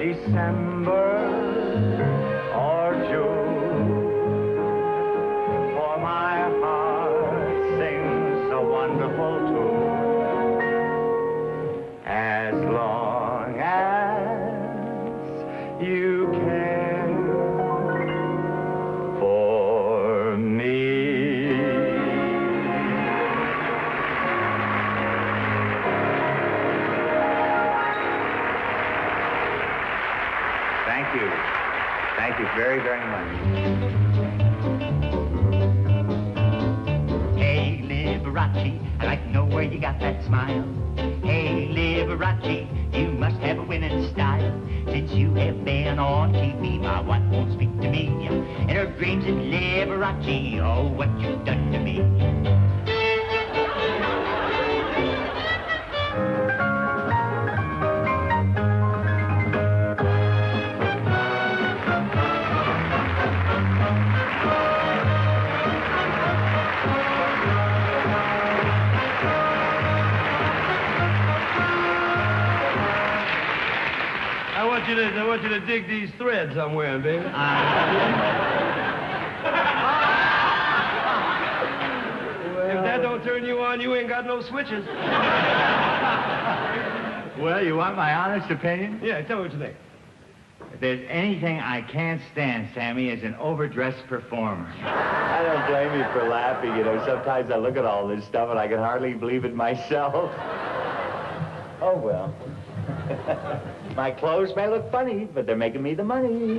December or June, for my heart sings a wonderful tune. As long as you care for me. Thank you. Thank you very, very much. Hey, Liberace, I'd like to know where you got that smile. Hey, Liberace, you must have a winning style. Since you have been on TV, my wife won't speak to me. And her dreams of Liberace, oh, what you've done to me. I want you to dig these threads I'm wearing, baby. Well, if that don't turn you on, you ain't got no switches. Well, you want my honest opinion? Yeah, tell me what you think. If there's anything I can't stand, Sammy, is an overdressed performer. I don't blame you for laughing. You know, sometimes I look at all this stuff and I can hardly believe it myself. Oh, well. My clothes may look funny, but they're making me the money.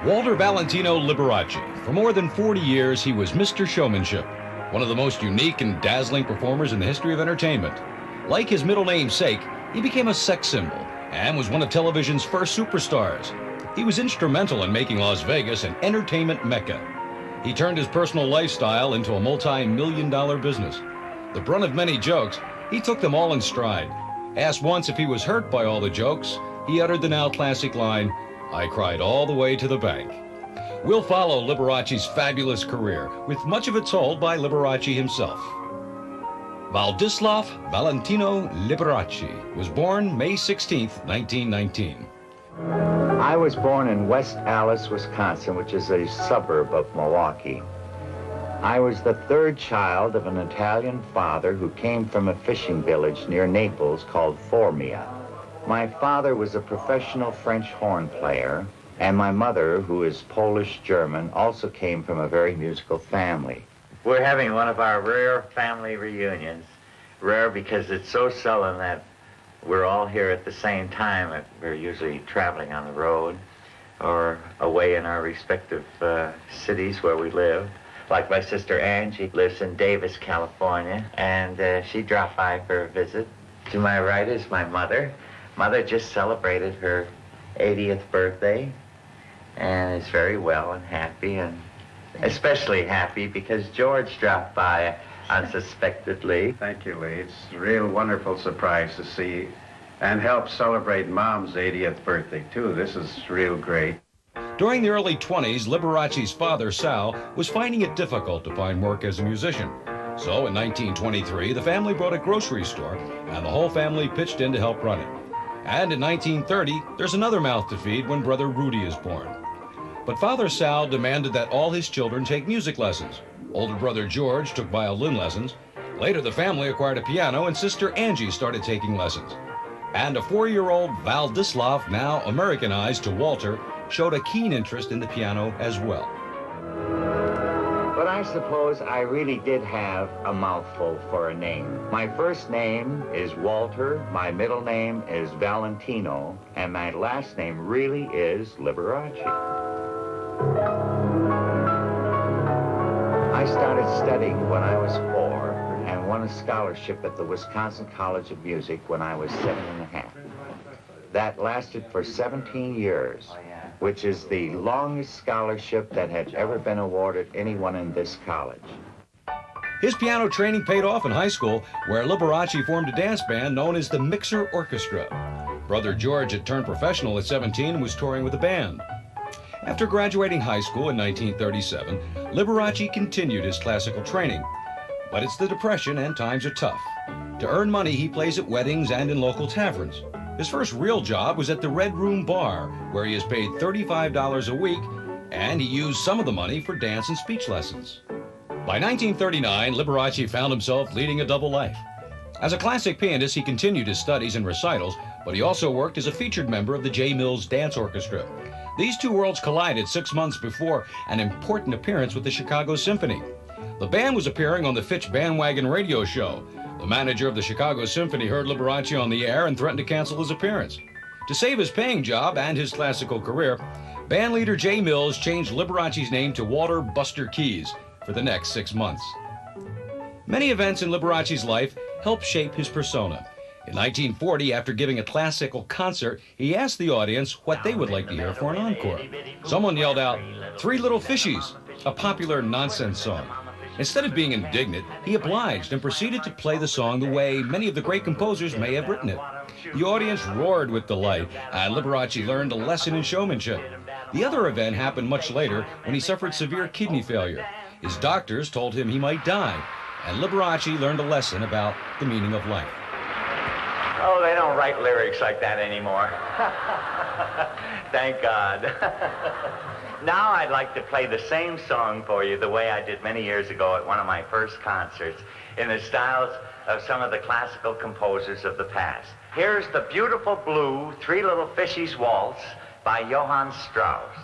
Walter Valentino Liberace. For more than 40 years, he was Mr. Showmanship, one of the most unique and dazzling performers in the history of entertainment. Like his middle namesake, he became a sex symbol and was one of television's first superstars. He was instrumental in making Las Vegas an entertainment mecca. He turned his personal lifestyle into a multi-million-dollar business. The brunt of many jokes, he took them all in stride. Asked once if he was hurt by all the jokes, he uttered the now classic line, "I cried all the way to the bank." We'll follow Liberace's fabulous career, with much of it told by Liberace himself. Władysław Valentino Liberace was born May 16, 1919. I was born in West Allis, Wisconsin, which is a suburb of Milwaukee. I was the third child of an Italian father who came from a fishing village near Naples called Formia. My father was a professional French horn player, and my mother, who is Polish-German, also came from a very musical family. We're having one of our rare family reunions. Rare because it's so seldom that we're all here at the same time. We're usually traveling on the road or away in our respective cities where we live. Like my sister Angie lives in Davis, California, and she dropped by for a visit. To my right is my mother. Mother just celebrated her 80th birthday and is very well and happy, and especially happy because George dropped by unsuspectedly. Thank you, Lee. It's a real wonderful surprise to see and help celebrate Mom's 80th birthday, too. This is real great. During the early 20s, Liberace's father, Sal, was finding it difficult to find work as a musician. So in 1923, the family bought a grocery store, and the whole family pitched in to help run it. And in 1930, there's another mouth to feed when brother Rudy is born. But Father Sal demanded that all his children take music lessons. Older brother George took violin lessons. Later, the family acquired a piano, and sister Angie started taking lessons. And a 4-year-old Władysław, now Americanized to Walter, showed a keen interest in the piano as well. But I suppose I really did have a mouthful for a name. My first name is Walter, my middle name is Valentino, and my last name really is Liberace. I started studying when I was 4, and one won a scholarship at the Wisconsin College of Music when I was 7½. That lasted for 17 years, which is the longest scholarship that had ever been awarded anyone in this college. His piano training paid off in high school, where Liberace formed a dance band known as the Mixer Orchestra. Brother George had turned professional at 17 and was touring with the band. After graduating high school in 1937, Liberace continued his classical training. But it's the Depression and times are tough. To earn money, he plays at weddings and in local taverns. His first real job was at the Red Room Bar, where he is paid $35 a week, and he used some of the money for dance and speech lessons. By 1939, Liberace found himself leading a double life. As a classic pianist, he continued his studies and recitals, but he also worked as a featured member of the J. Mills Dance Orchestra. These two worlds collided 6 months before an important appearance with the Chicago Symphony. The band was appearing on the Fitch Bandwagon radio show. The manager of the Chicago Symphony heard Liberace on the air and threatened to cancel his appearance. To save his paying job and his classical career, bandleader J. Mills changed Liberace's name to Walter Buster Keys for the next 6 months. Many events in Liberace's life helped shape his persona. In 1940, after giving a classical concert, he asked the audience what they would like to hear for an encore. Someone yelled out, "Three Little Fishies," a popular nonsense song. Instead of being indignant, he obliged and proceeded to play the song the way many of the great composers may have written it. The audience roared with delight, and Liberace learned a lesson in showmanship. The other event happened much later when he suffered severe kidney failure. His doctors told him he might die, and Liberace learned a lesson about the meaning of life. Oh, they don't write lyrics like that anymore. Thank God. Now I'd like to play the same song for you the way I did many years ago at one of my first concerts in the styles of some of the classical composers of the past. Here's the beautiful blue Three Little Fishies Waltz by Johann Strauss.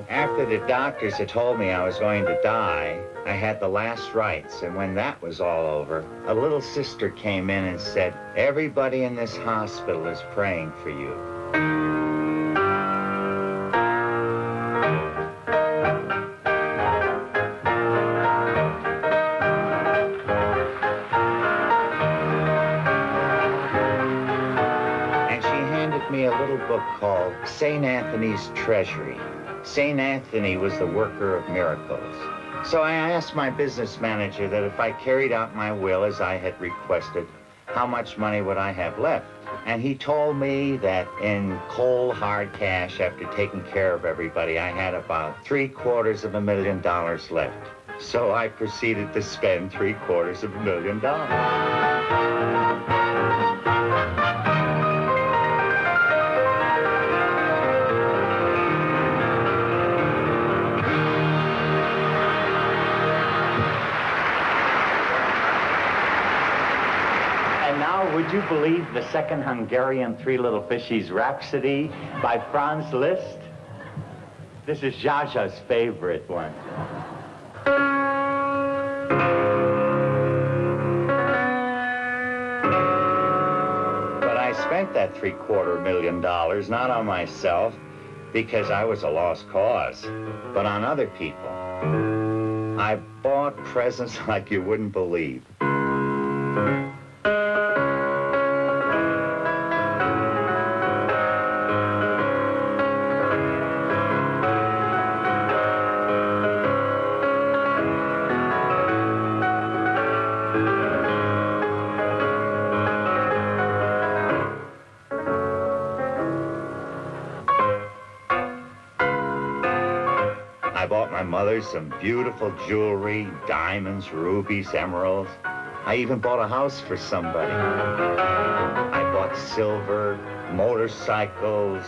After the doctors had told me I was going to die, I had the last rites, and when that was all over, a little sister came in and said, "Everybody in this hospital is praying for you." And she handed me a little book called St. Anthony's Treasury. St. Anthony was the worker of miracles. So I asked my business manager that if I carried out my will as I had requested, how much money would I have left? And he told me that in cold, hard cash, after taking care of everybody, I had about $750,000 left. So I proceeded to spend $750,000. Would you believe the second Hungarian Three Little Fishies Rhapsody by Franz Liszt? This is Jaja's favorite one. But I spent that $750,000 not on myself because I was a lost cause, but on other people. I bought presents like you wouldn't believe. I bought my mother some beautiful jewelry, diamonds, rubies, emeralds. I even bought a house for somebody. I bought silver, motorcycles,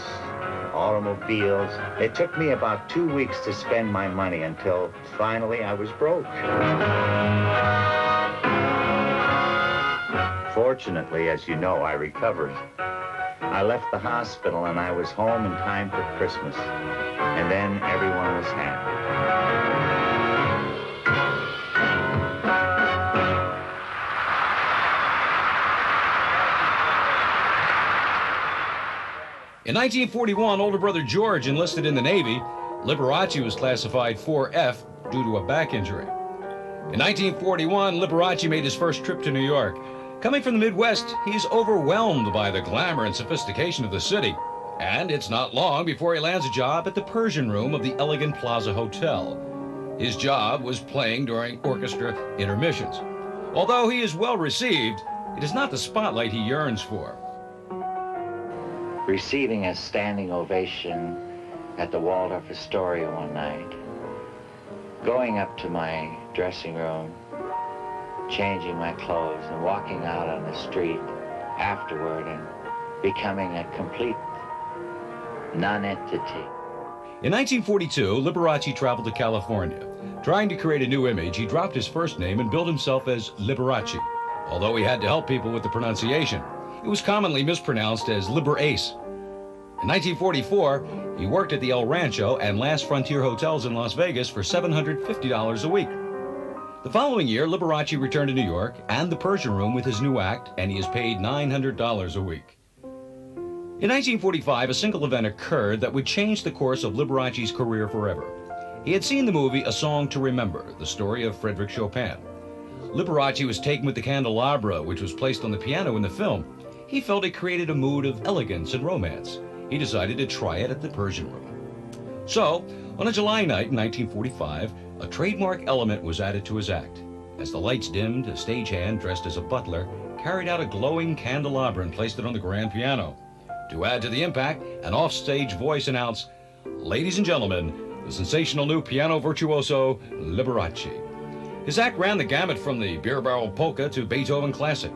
automobiles. It took me about 2 weeks to spend my money until finally I was broke. Fortunately, as you know, I recovered. I left the hospital and I was home in time for Christmas. And then everyone was happy. In 1941, older brother George enlisted in the Navy. Liberace was classified 4F due to a back injury. In 1941, Liberace made his first trip to New York. Coming from the Midwest, he's overwhelmed by the glamour and sophistication of the city. And it's not long before he lands a job at the Persian Room of the elegant Plaza Hotel. His job was playing during orchestra intermissions. Although he is well received, it is not the spotlight he yearns for. Receiving a standing ovation at the Waldorf Astoria one night, going up to my dressing room, changing my clothes, and walking out on the street afterward and becoming a complete non-entity. In 1942, Liberace traveled to California. Trying to create a new image, he dropped his first name and billed himself as Liberace. Although he had to help people with the pronunciation, it was commonly mispronounced as Liberace. In 1944, he worked at the El Rancho and Last Frontier Hotels in Las Vegas for $750 a week. The following year, Liberace returned to New York and the Persian Room with his new act, and he is paid $900 a week. In 1945, a single event occurred that would change the course of Liberace's career forever. He had seen the movie A Song to Remember, the story of Frédéric Chopin. Liberace was taken with the candelabra, which was placed on the piano in the film. He felt it created a mood of elegance and romance. He decided to try it at the Persian Room. So, on a July night in 1945, a trademark element was added to his act. As the lights dimmed, a stagehand dressed as a butler carried out a glowing candelabra and placed it on the grand piano. To add to the impact, an offstage voice announced, "Ladies and gentlemen, the sensational new piano virtuoso, Liberace." His act ran the gamut from the beer barrel polka to Beethoven classic.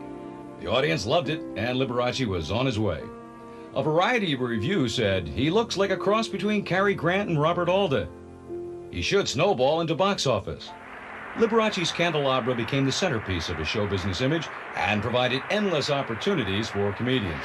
The audience loved it, and Liberace was on his way. A variety of reviews said, "He looks like a cross between Cary Grant and Robert Alda. He should snowball into box office." Liberace's candelabra became the centerpiece of his show business image and provided endless opportunities for comedians.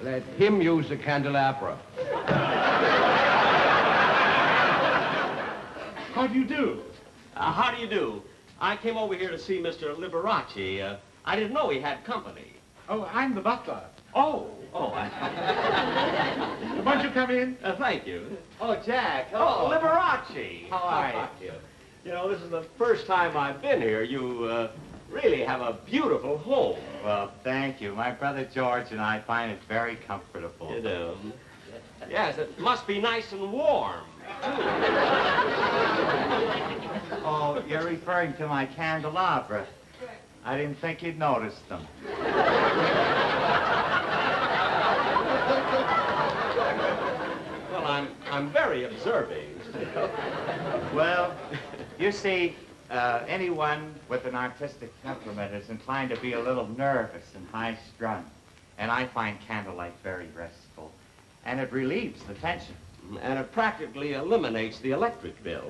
Let him use the candelabra. How do you do? How do you do? I came over here to see Mr. Liberace. I didn't know he had company. Oh, I'm the butler. Oh. Why don't you come in? Thank you. Oh, Jack. Oh, Liberace. How are you? You know, this is the first time I've been here. You really have a beautiful home. Well, thank you. My brother George and I find it very comfortable. You do? Yes, it must be nice and warm. Oh, you're referring to my candelabra. I didn't think you'd noticed them. Well, I'm very observing. Well, you see, anyone with an artistic temperament is inclined to be a little nervous and high-strung. And I find candlelight very restful. And it relieves the tension. And it practically eliminates the electric bill.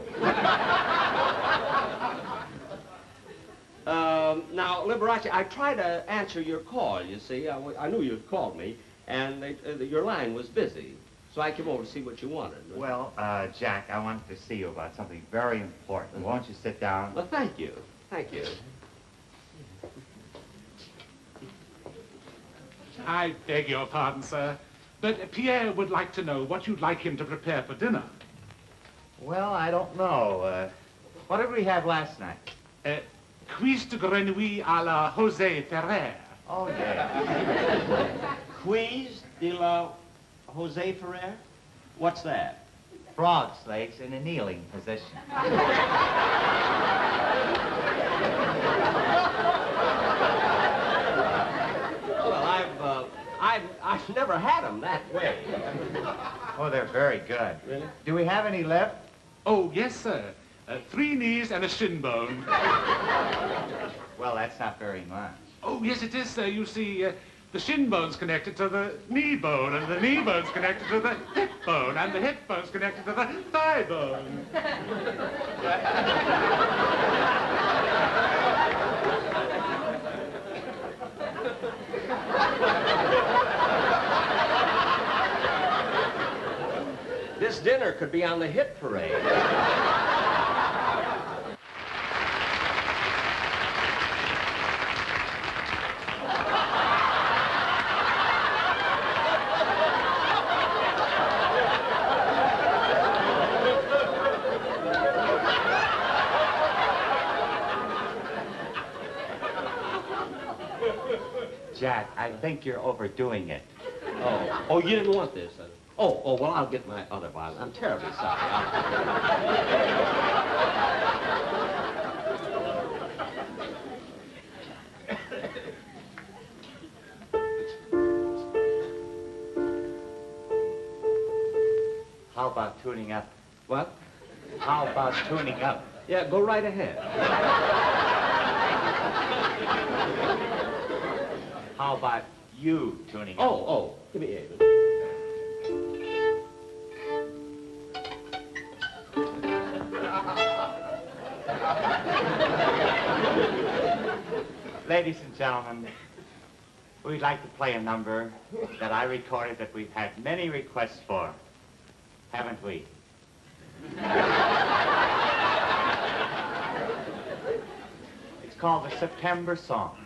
Now, Liberace, I tried to answer your call, you see. I knew you'd called me, and your line was busy. So I came over to see what you wanted. Well, Jack, I wanted to see you about something very important. Won't you sit down? Well, thank you. Thank you. I beg your pardon, sir, but Pierre would like to know what you'd like him to prepare for dinner. Well, I don't know. What did we have last night? Cuisse de grenouille à la José Ferrer. Oh, yeah. Quiz de la Jose Ferrer? What's that? Frog's legs in a kneeling position. Well, I've never had them that way. Oh, they're very good. Really? Do we have any left? Oh, yes, sir. 3 knees and a shin bone. Well, that's not very much. Oh, yes, it is, sir. You see, The shin bone's connected to the knee bone, and the knee bone's connected to the hip bone, and the hip bone's connected to the thigh bone. This dinner could be on the hit parade. Jack, I think you're overdoing it. Oh, you didn't want this. Oh, well, I'll get my other violin. I'm terribly sorry. How about tuning up? What? How about tuning up? Yeah, go right ahead. How about you tuning up? Oh, give me a... Ladies and gentlemen, we'd like to play a number that I recorded that we've had many requests for, haven't we? It's called the September Song.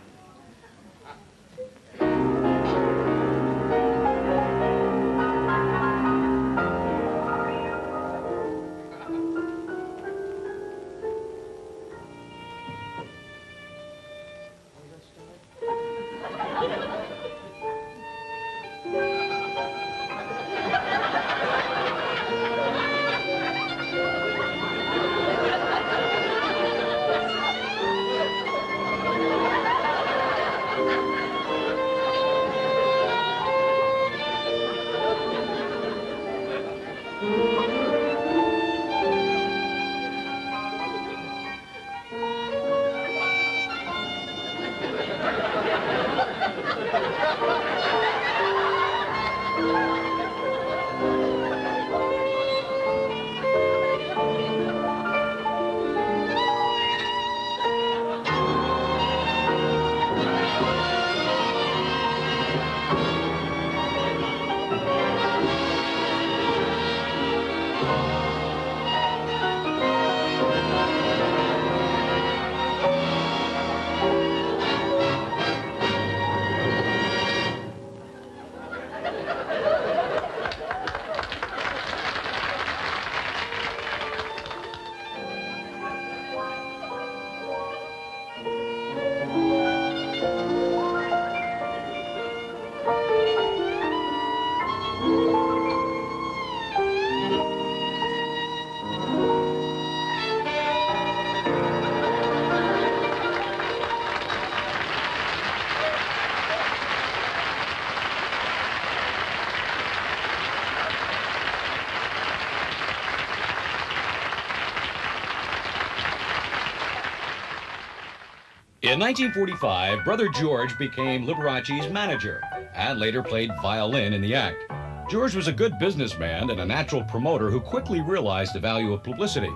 In 1945, Brother George became Liberace's manager and later played violin in the act. George was a good businessman and a natural promoter who quickly realized the value of publicity.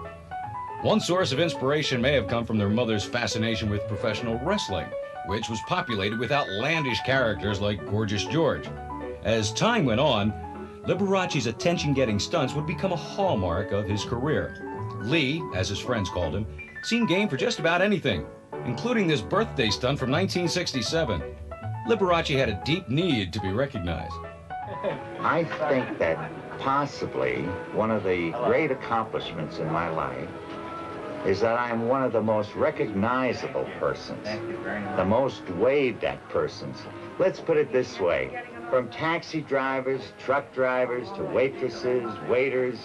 One source of inspiration may have come from their mother's fascination with professional wrestling, which was populated with outlandish characters like Gorgeous George. As time went on, Liberace's attention-getting stunts would become a hallmark of his career. Lee, as his friends called him, seemed game for just about anything, including this birthday stunt from 1967. Liberace had a deep need to be recognized. I think that possibly one of the great accomplishments in my life is that I'm one of the most recognizable persons, the most waved at persons. Let's put it this way, from taxi drivers, truck drivers, to waitresses, waiters.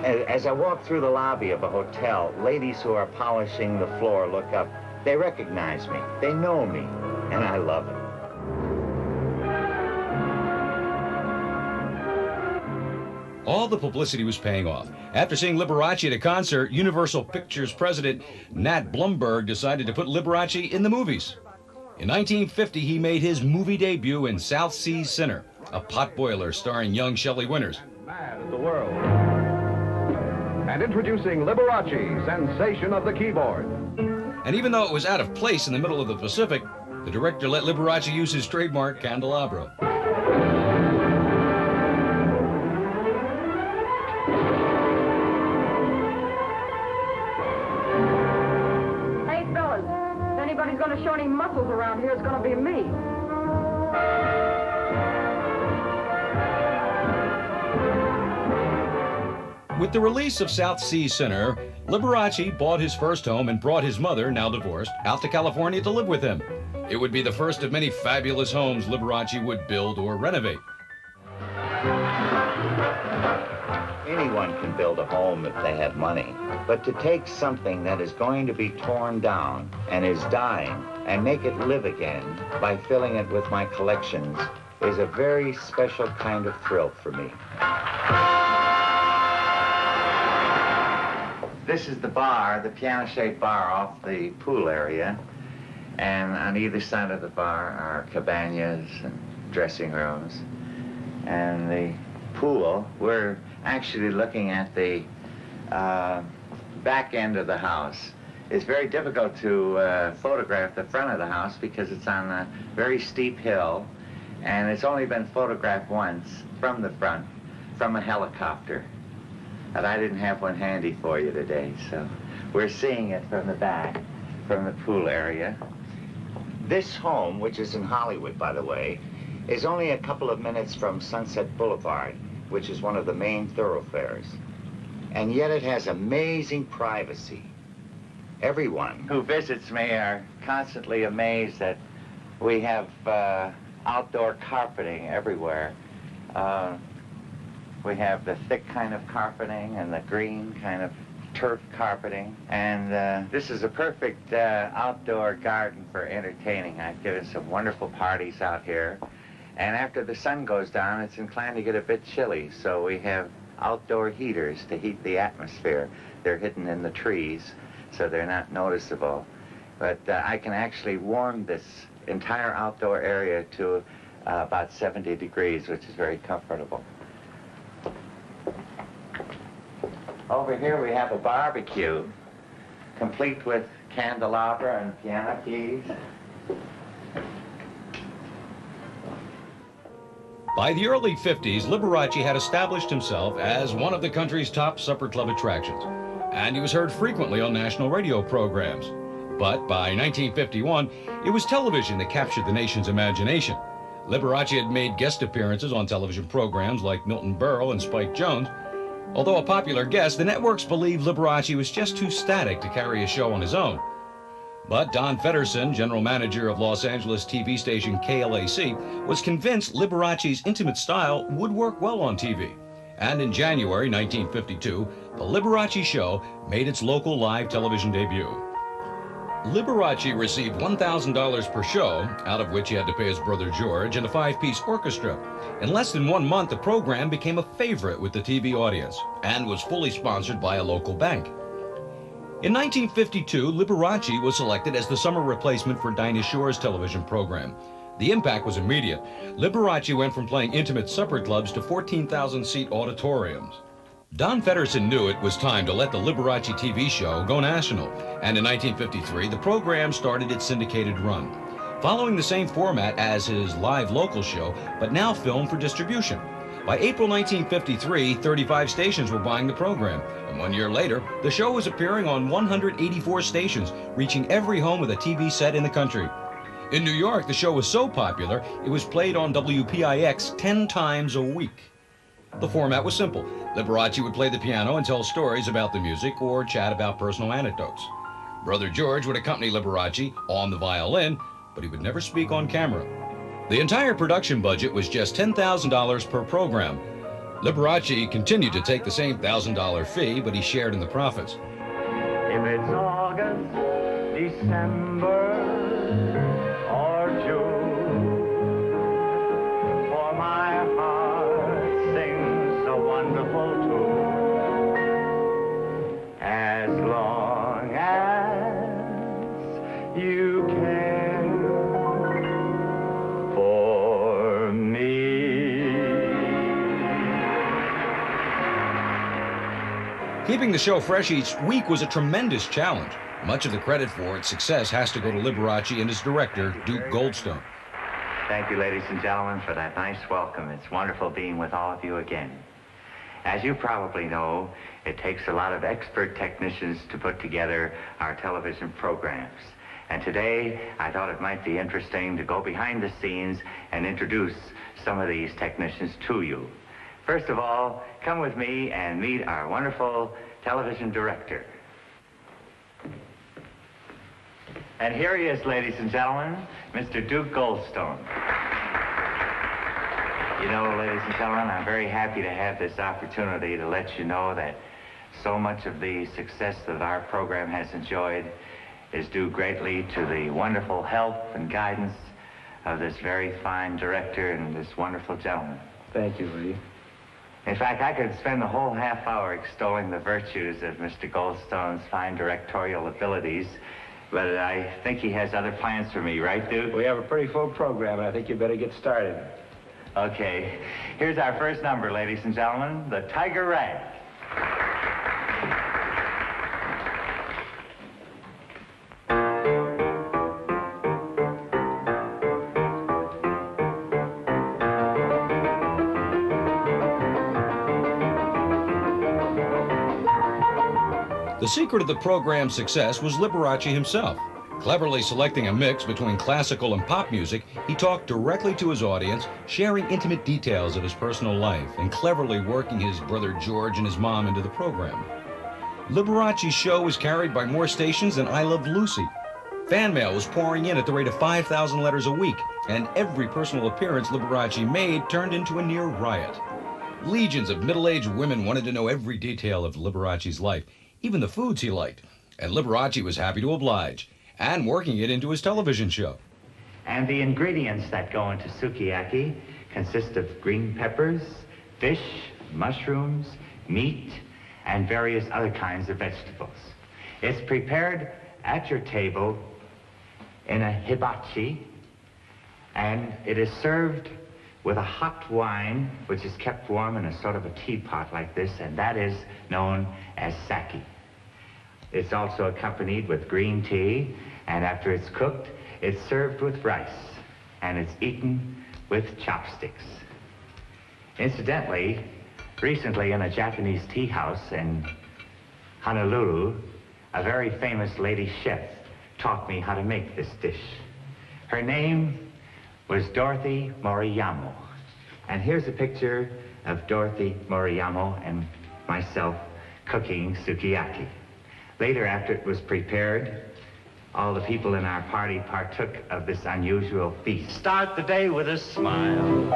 As I walk through the lobby of a hotel, ladies who are polishing the floor look up. They recognize me, they know me, and I love it. All the publicity was paying off. After seeing Liberace at a concert, Universal Pictures president Nat Blumberg decided to put Liberace in the movies. In 1950, he made his movie debut in South Sea Sinner, a potboiler starring young Shelley Winters. Mad at the world. And introducing Liberace, sensation of the keyboard. And even though it was out of place in the middle of the Pacific, the director let Liberace use his trademark candelabra. Hey, fellas, if anybody's going to show any muscles around here, it's going to be me. With the release of South Sea Sinner, Liberace bought his first home and brought his mother, now divorced, out to California to live with him. It would be the first of many fabulous homes Liberace would build or renovate. Anyone can build a home if they have money, but to take something that is going to be torn down and is dying and make it live again by filling it with my collections is a very special kind of thrill for me. This is the bar, the piano-shaped bar off the pool area. And on either side of the bar are cabanas and dressing rooms. And the pool, we're actually looking at the back end of the house. It's very difficult to photograph the front of the house because it's on a very steep hill, and it's only been photographed once from the front, from a helicopter. And I didn't have one handy for you today, so we're seeing it from the back, from the pool area. This home, which is in Hollywood, by the way, is only a couple of minutes from Sunset Boulevard, which is one of the main thoroughfares. And yet it has amazing privacy. Everyone who visits me are constantly amazed that we have outdoor carpeting everywhere. We have the thick kind of carpeting and the green kind of turf carpeting. And this is a perfect outdoor garden for entertaining. I've given some wonderful parties out here. And after the sun goes down, it's inclined to get a bit chilly. So we have outdoor heaters to heat the atmosphere. They're hidden in the trees, so they're not noticeable. But I can actually warm this entire outdoor area to about 70 degrees, which is very comfortable. Over here we have a barbecue, complete with candelabra and piano keys. By the early 50s, Liberace had established himself as one of the country's top supper club attractions, and he was heard frequently on national radio programs. But by 1951, it was television that captured the nation's imagination. Liberace had made guest appearances on television programs like Milton Berle and Spike Jones. Although a popular guest, the networks believed Liberace was just too static to carry a show on his own. But Don Feddersen, general manager of Los Angeles TV station KLAC, was convinced Liberace's intimate style would work well on TV. And in January 1952, the Liberace Show made its local live television debut. Liberace received $1,000 per show, out of which he had to pay his brother George and a 5-piece orchestra. In less than 1 month, the program became a favorite with the TV audience and was fully sponsored by a local bank. In 1952, Liberace was selected as the summer replacement for Dinah Shore's television program. The impact was immediate. Liberace went from playing intimate supper clubs to 14,000-seat auditoriums. Don Feddersen knew it was time to let the Liberace TV show go national, and in 1953, the program started its syndicated run, following the same format as his live local show, but now filmed for distribution. By April 1953, 35 stations were buying the program, and 1 year later, the show was appearing on 184 stations, reaching every home with a TV set in the country. In New York, the show was so popular, it was played on WPIX 10 times a week. The format was simple. Liberace would play the piano and tell stories about the music or chat about personal anecdotes. Brother George would accompany Liberace on the violin, but he would never speak on camera. The entire production budget was just $10,000 per program. Liberace continued to take the same $1,000 fee, but he shared in the profits. If it's August, December, or June, for my heart sings a wonderful tune. As long as you care Keeping the show fresh each week was a tremendous challenge. Much of the credit for its success has to go to Liberace and his director, Duke Goldstone. Thank you, ladies and gentlemen, for that nice welcome. It's wonderful being with all of you again. As you probably know, it takes a lot of expert technicians to put together our television programs. And today, I thought it might be interesting to go behind the scenes and introduce some of these technicians to you. First of all, come with me and meet our wonderful television director. And here he is, ladies and gentlemen, Mr. Duke Goldstone. You know, ladies and gentlemen, I'm very happy to have this opportunity to let you know that so much of the success that our program has enjoyed is due greatly to the wonderful help and guidance of this very fine director and this wonderful gentleman. Thank you, Lee. In fact, I could spend the whole half hour extolling the virtues of Mr. Goldstone's fine directorial abilities, but I think he has other plans for me, right, Duke? We have a pretty full program, and I think you better get started. Okay, here's our first number, ladies and gentlemen, the Tiger Rag. The secret of the program's success was Liberace himself. Cleverly selecting a mix between classical and pop music, he talked directly to his audience, sharing intimate details of his personal life and cleverly working his brother George and his mom into the program. Liberace's show was carried by more stations than I Love Lucy. Fan mail was pouring in at the rate of 5,000 letters a week, and every personal appearance Liberace made turned into a near riot. Legions of middle-aged women wanted to know every detail of Liberace's life, even the foods he liked, and Liberace was happy to oblige, and working it into his television show. And the ingredients that go into sukiyaki consist of green peppers, fish, mushrooms, meat, and various other kinds of vegetables. It's prepared at your table in a hibachi, and it is served with a hot wine, which is kept warm in a sort of a teapot like this, and that is known as sake. It's also accompanied with green tea, and after it's cooked, it's served with rice, and it's eaten with chopsticks. Incidentally, recently in a Japanese tea house in Honolulu, a very famous lady chef taught me how to make this dish. Her name was Dorothy Moriyama. And here's a picture of Dorothy Moriyama and myself cooking sukiyaki. Later, after it was prepared, all the people in our party partook of this unusual feast. Start the day with a smile.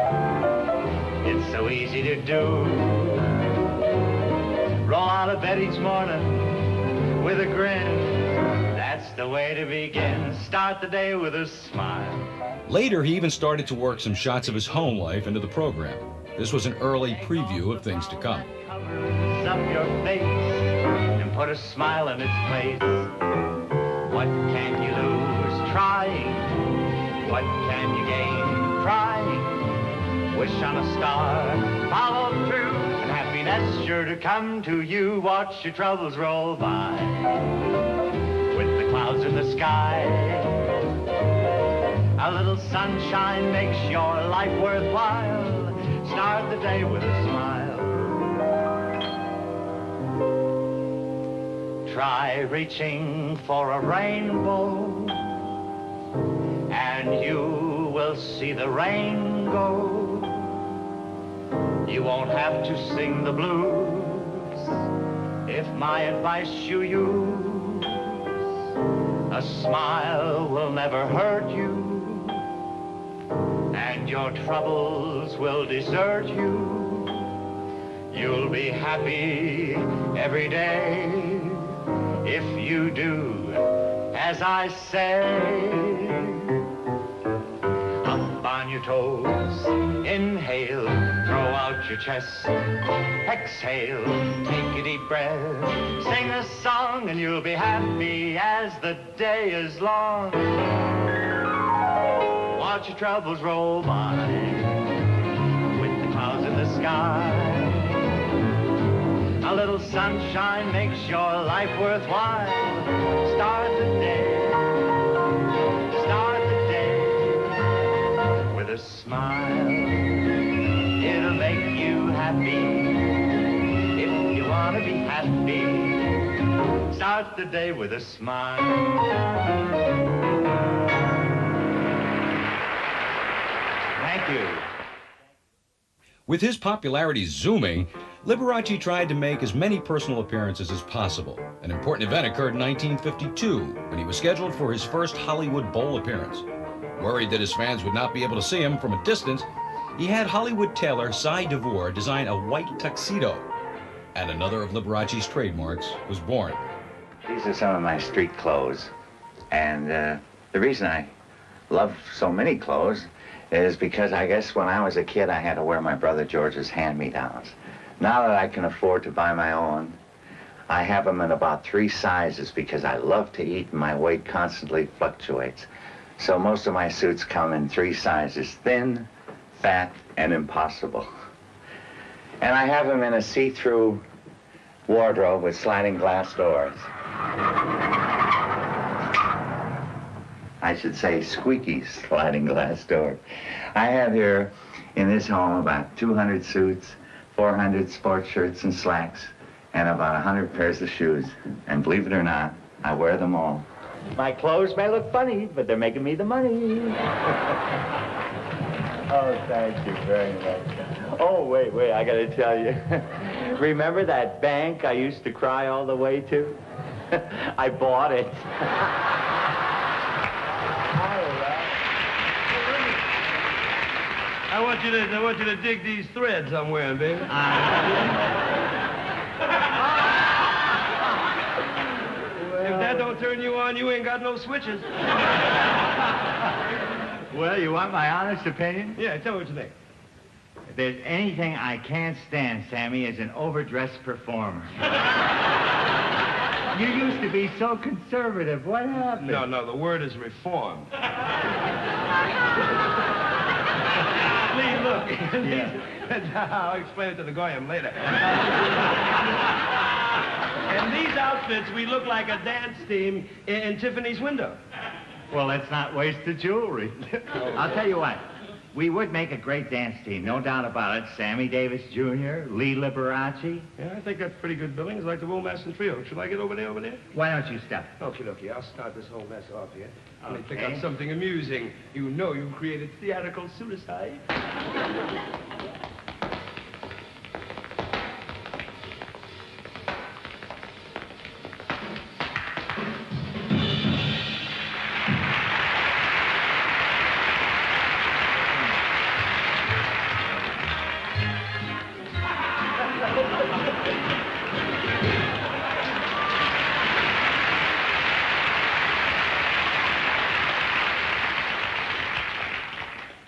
It's so easy to do. Roll out of bed each morning with a grin. That's the way to begin. Start the day with a smile. Later, he even started to work some shots of his home life into the program. This was an early preview of things to come. Covers up your face and put a smile in its place. What can you lose trying? What can you gain crying? Wish on a star, follow through, and happiness sure to come to you. Watch your troubles roll by with the clouds in the sky. A little sunshine makes your life worthwhile. Start the day with a smile. Try reaching for a rainbow, and you will see the rain go. You won't have to sing the blues if my advice you use. A smile will never hurt you, and your troubles will desert you. You'll be happy every day if you do as I say. Up on your toes, inhale, throw out your chest, exhale, take a deep breath, sing a song and you'll be happy as the day is long. Watch your troubles roll by with the clouds in the sky. A little sunshine makes your life worthwhile. Start the day with a smile. It'll make you happy if you want to be happy. Start the day with a smile. Thank you. With his popularity zooming, Liberace tried to make as many personal appearances as possible. An important event occurred in 1952 when he was scheduled for his first Hollywood Bowl appearance. Worried that his fans would not be able to see him from a distance, he had Hollywood tailor Cy DeVore design a white tuxedo. And another of Liberace's trademarks was born. These are some of my street clothes. And the reason I love so many clothes is because I guess when I was a kid, I had to wear my brother George's hand-me-downs. Now that I can afford to buy my own, I have them in about 3 sizes because I love to eat and my weight constantly fluctuates. So most of my suits come in 3 sizes: thin, fat, and impossible. And I have them in a see-through wardrobe with sliding glass doors. I should say squeaky sliding glass door. I have here in this home about 200 suits, 400 sports shirts and slacks, and about 100 pairs of shoes. And believe it or not, I wear them all. My clothes may look funny, but they're making me the money. Oh, thank you very much. Oh, wait, I gotta tell you. Remember that bank I used to cry all the way to? I bought it. I want you to dig these threads I'm wearing, baby. If that don't turn you on, you ain't got no switches. Well, you want my honest opinion? Yeah, tell me what you think. If there's anything I can't stand, Sammy, is an overdressed performer. You used to be so conservative. What happened? No, the word is reform. Lee, look. Yeah. I'll explain it to the goyim later. In these outfits, we look like a dance team in Tiffany's window. Well, let's not waste the jewelry. I'll tell you what. We would make a great dance team, no doubt about it. Sammy Davis Jr., Lee Liberace. Yeah, I think that's pretty good billing. It's like the Woolmaston Trio. Should I get over there? Why don't you step? Okay, I'll start this whole mess off here. Let me pick Okay. up something amusing. You know you created theatrical suicide.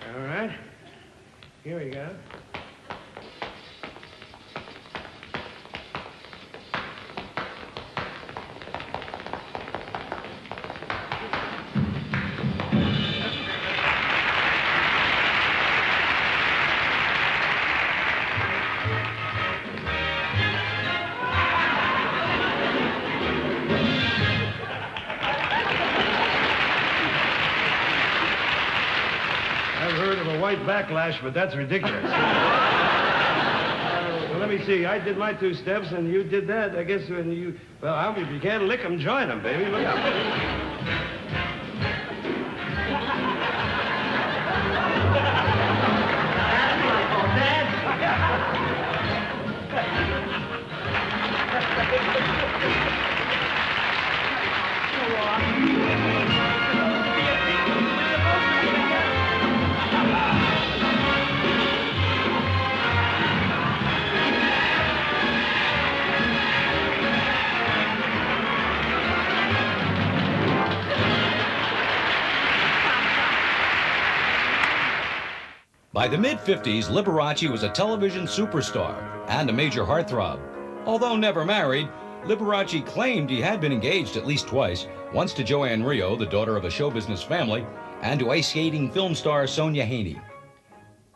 All right. Here we go. I've heard of a white backlash, but that's ridiculous. Well, let me see. I did my 2 steps, and you did that. I guess when you... Well, if you can't lick them, join them, baby. Look out. By the mid-50s, Liberace was a television superstar and a major heartthrob. Although never married, Liberace claimed he had been engaged at least twice, once to Joanne Rio, the daughter of a show business family, and to ice skating film star Sonia Haney.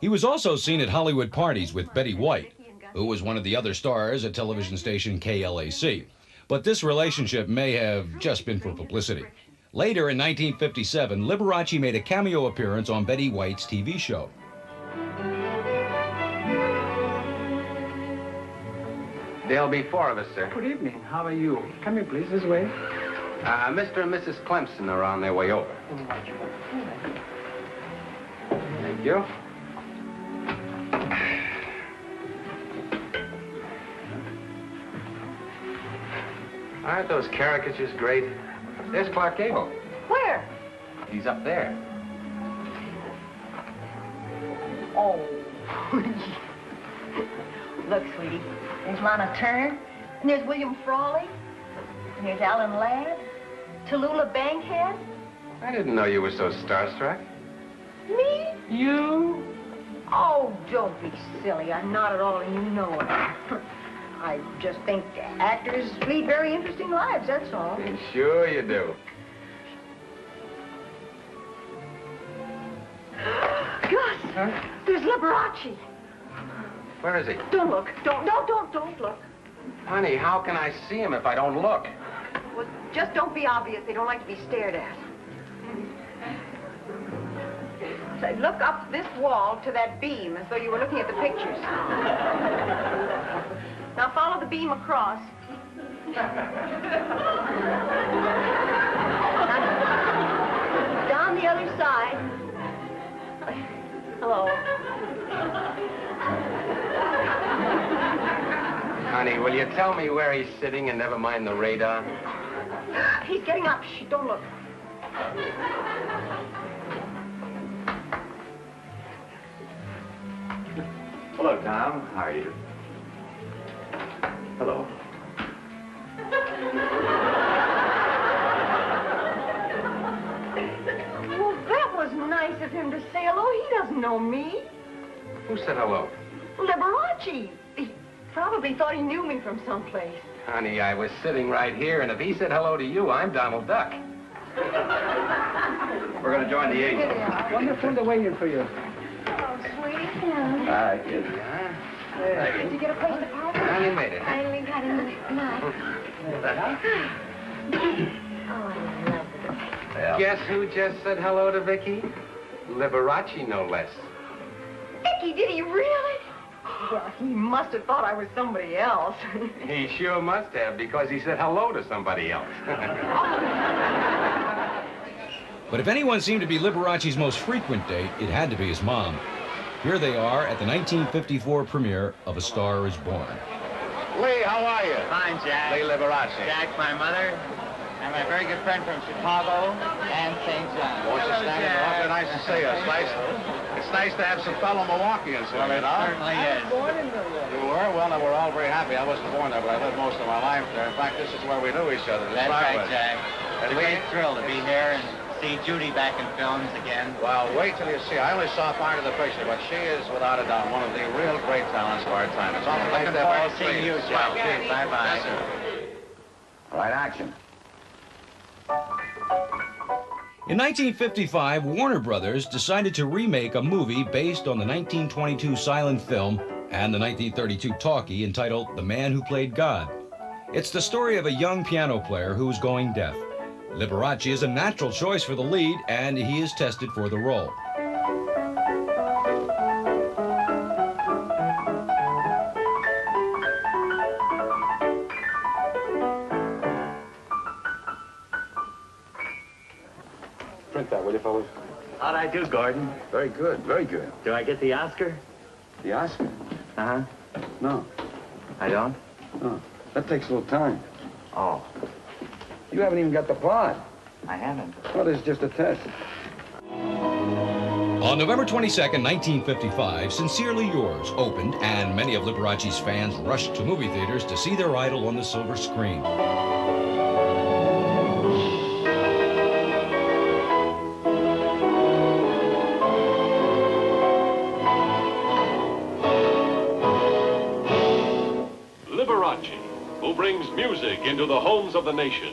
He was also seen at Hollywood parties with Betty White, who was one of the other stars at television station KLAC. But this relationship may have just been for publicity. Later in 1957, Liberace made a cameo appearance on Betty White's TV show. There'll be 4 of us, sir. Good evening. How are you? Come in, please, this way. Mr. and Mrs. Clemson are on their way over. Thank you. Aren't those caricatures great? There's Clark Gable. Where? He's up there. Oh. Look, sweetie, there's Lana Turner, and there's William Frawley, and there's Alan Ladd, Tallulah Bankhead. I didn't know you were so starstruck. Me? You? Oh, don't be silly. I'm not at all, and you know it. I just think actors lead very interesting lives, that's all. Sure you do. Gus, Huh? there's Liberace. Where is he? Don't look. Don't look. Honey, how can I see him if I don't look? Well, just don't be obvious. They don't like to be stared at. So look up this wall to that beam as though you were looking at the pictures. Now follow the beam across. Now, down the other side. Hello. Honey, will you tell me where he's sitting and never mind the radar? He's getting up. Shh, don't look. Hello, Tom. How are you? Hello. Well, that was nice of him to say hello. He doesn't know me. Who said hello? Liberace. He probably thought he knew me from someplace. Honey, I was sitting right here, and if he said hello to you, I'm Donald Duck. We're going to join the agent. Wonderful, they're waiting for you. Oh, sweetie. Yeah. Did you get a place to park? Finally made it. Finally got in the night. Oh, lovely. Guess who just said hello to Vicky? Liberace, no less. Vicky, did he really? Well, he must have thought I was somebody else. He sure must have, because he said hello to somebody else. But if anyone seemed to be Liberace's most frequent date, it had to be his mom. Here they are at the 1954 premiere of A Star Is Born. Lee, how are you? Fine, Jack. Lee Liberace. Jack's my mother, and my very good friend from Chicago and St. John. Won't you stand in? Awfully nice to see you. It's nice to have some fellow Milwaukeeans here, you know? Certainly is. You were? Well, no, we're all very happy. I wasn't born there, but I lived most of my life there. In fact, this is where we knew each other. That's right, Jack. It's a Lee? great thrill to be here and see Judy back in films again. Well, wait till you see. I only saw part of the picture, but she is, without a doubt, one of the real great talents of our time. It's awfully nice to have all three. Seeing you, Jack. Bye-bye. Yes, sir. All right, action. In 1955, Warner Brothers decided to remake a movie based on the 1922 silent film and the 1932 talkie entitled The Man Who Played God. It's the story of a young piano player who is going deaf. Liberace is a natural choice for the lead, and he is tested for the role. Print that, will you, fellas? How'd I do, Gordon? Very good, very good. Do I get the Oscar? The Oscar? Uh-huh. No, I don't? no. That takes a little time. Oh, You haven't even got the plot. I haven't. Well, this is just a test. On November 22nd, 1955, Sincerely Yours opened, and many of Liberace's fans rushed to movie theaters to see their idol on the silver screen. Liberace, who brings music into the homes of the nation,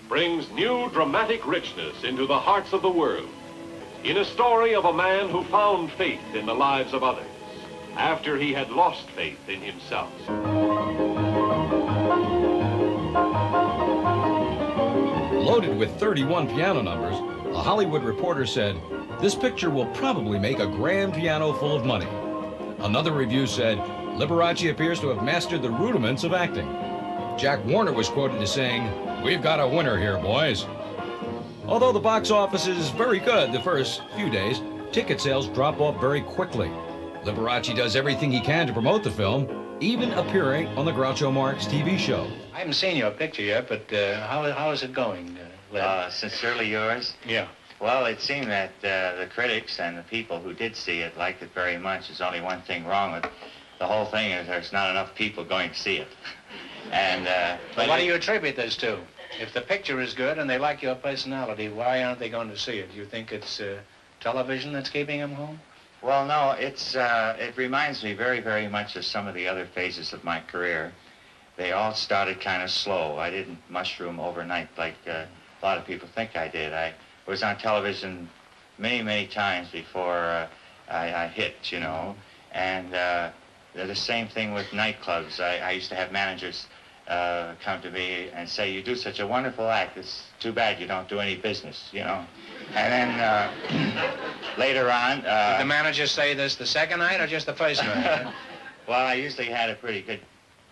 brings new dramatic richness into the hearts of the world, in a story of a man who found faith in the lives of others. after he had lost faith in himself. Loaded with 31 piano numbers, a Hollywood reporter said, "This picture will probably make a grand piano full of money." Another review said, "Liberace appears to have mastered the rudiments of acting." Jack Warner was quoted as saying, "We've got a winner here, boys." Although the box office is very good the first few days, ticket sales drop off very quickly. Liberace does everything he can to promote the film, even appearing on the Groucho Marx TV show. I haven't seen your picture yet, but how is it going, Led? Sincerely yours? Yeah. Well, it seemed that the critics and the people who did see it liked it very much. There's only one thing wrong with the whole thing is there's not enough people going to see it. And but what do you attribute this to? If the picture is good and they like your personality, why aren't they going to see it? Do you think it's television that's keeping them home? Well, no, it reminds me very, very much of some of the other phases of my career. They all started kind of slow. I didn't mushroom overnight like a lot of people think I did. I was on television many, many times before I hit, you know. And the same thing with nightclubs. I used to have managers come to me and say, "You do such a wonderful act. It's too bad you don't do any business," you know. And then later on... Did the manager say this the second night or just the first night? Well, I usually had a pretty good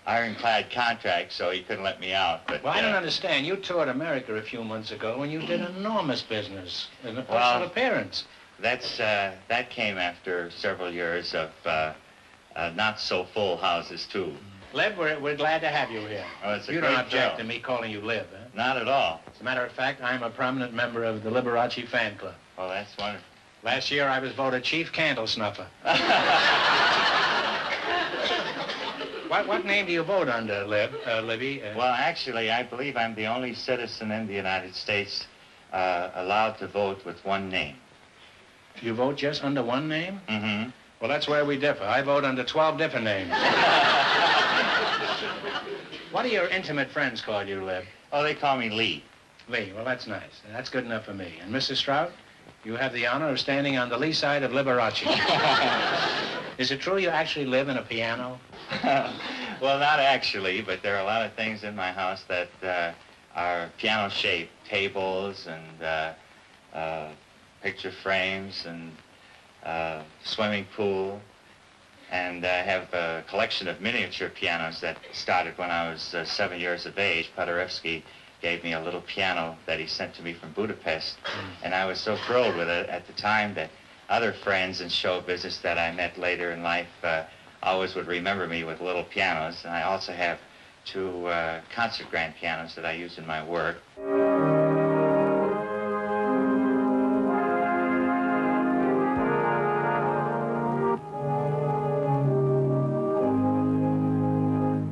ironclad contract, so he couldn't let me out. But, well, I don't understand. You toured America a few months ago and you did enormous business in a personal appearance. That came after several years of not so full houses, too. Lib, we're glad to have you here. Oh, it's a you great don't object show. to me calling you Lib, eh? Not at all. As a matter of fact, I'm a prominent member of the Liberace fan club. Well, that's wonderful. Last year, I was voted chief candle snuffer. What name do you vote under, Libby? Well, actually, I believe I'm the only citizen in the United States allowed to vote with one name. You vote just under one name? Mm-hmm. Well, that's where we differ. I vote under 12 different names. What do your intimate friends call you, Lib? Oh, they call me Lee. Lee, well, that's nice. That's good enough for me. And Mrs. Strout, you have the honor of standing on the lee side of Liberace. Is it true you actually live in a piano? Well, not actually, but there are a lot of things in my house that are piano-shaped. Tables and picture frames and swimming pool. And I have a collection of miniature pianos that started when I was 7 years of age. Paderewski gave me a little piano that he sent to me from Budapest. And I was so thrilled with it at the time that other friends in show business that I met later in life always would remember me with little pianos. And I also have two concert grand pianos that I use in my work.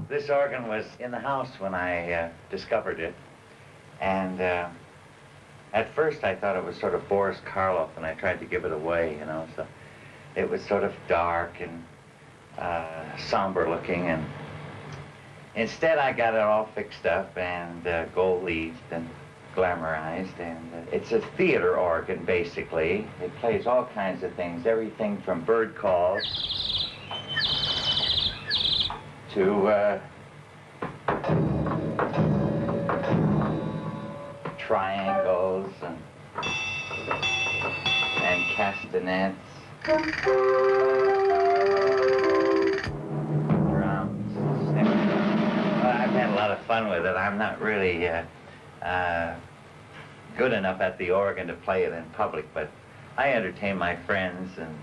This organ was in the house when I discovered it, and at first I thought it was sort of Boris Karloff, and I tried to give it away, you know, so it was sort of dark and somber looking, and instead I got it all fixed up and gold-leafed and glamorized, and it's a theater organ, basically. It plays all kinds of things, everything from bird calls to triangles and castanets, drums, snippets. Well, I've had a lot of fun with it. I'm not really good enough at the organ to play it in public, but I entertain my friends and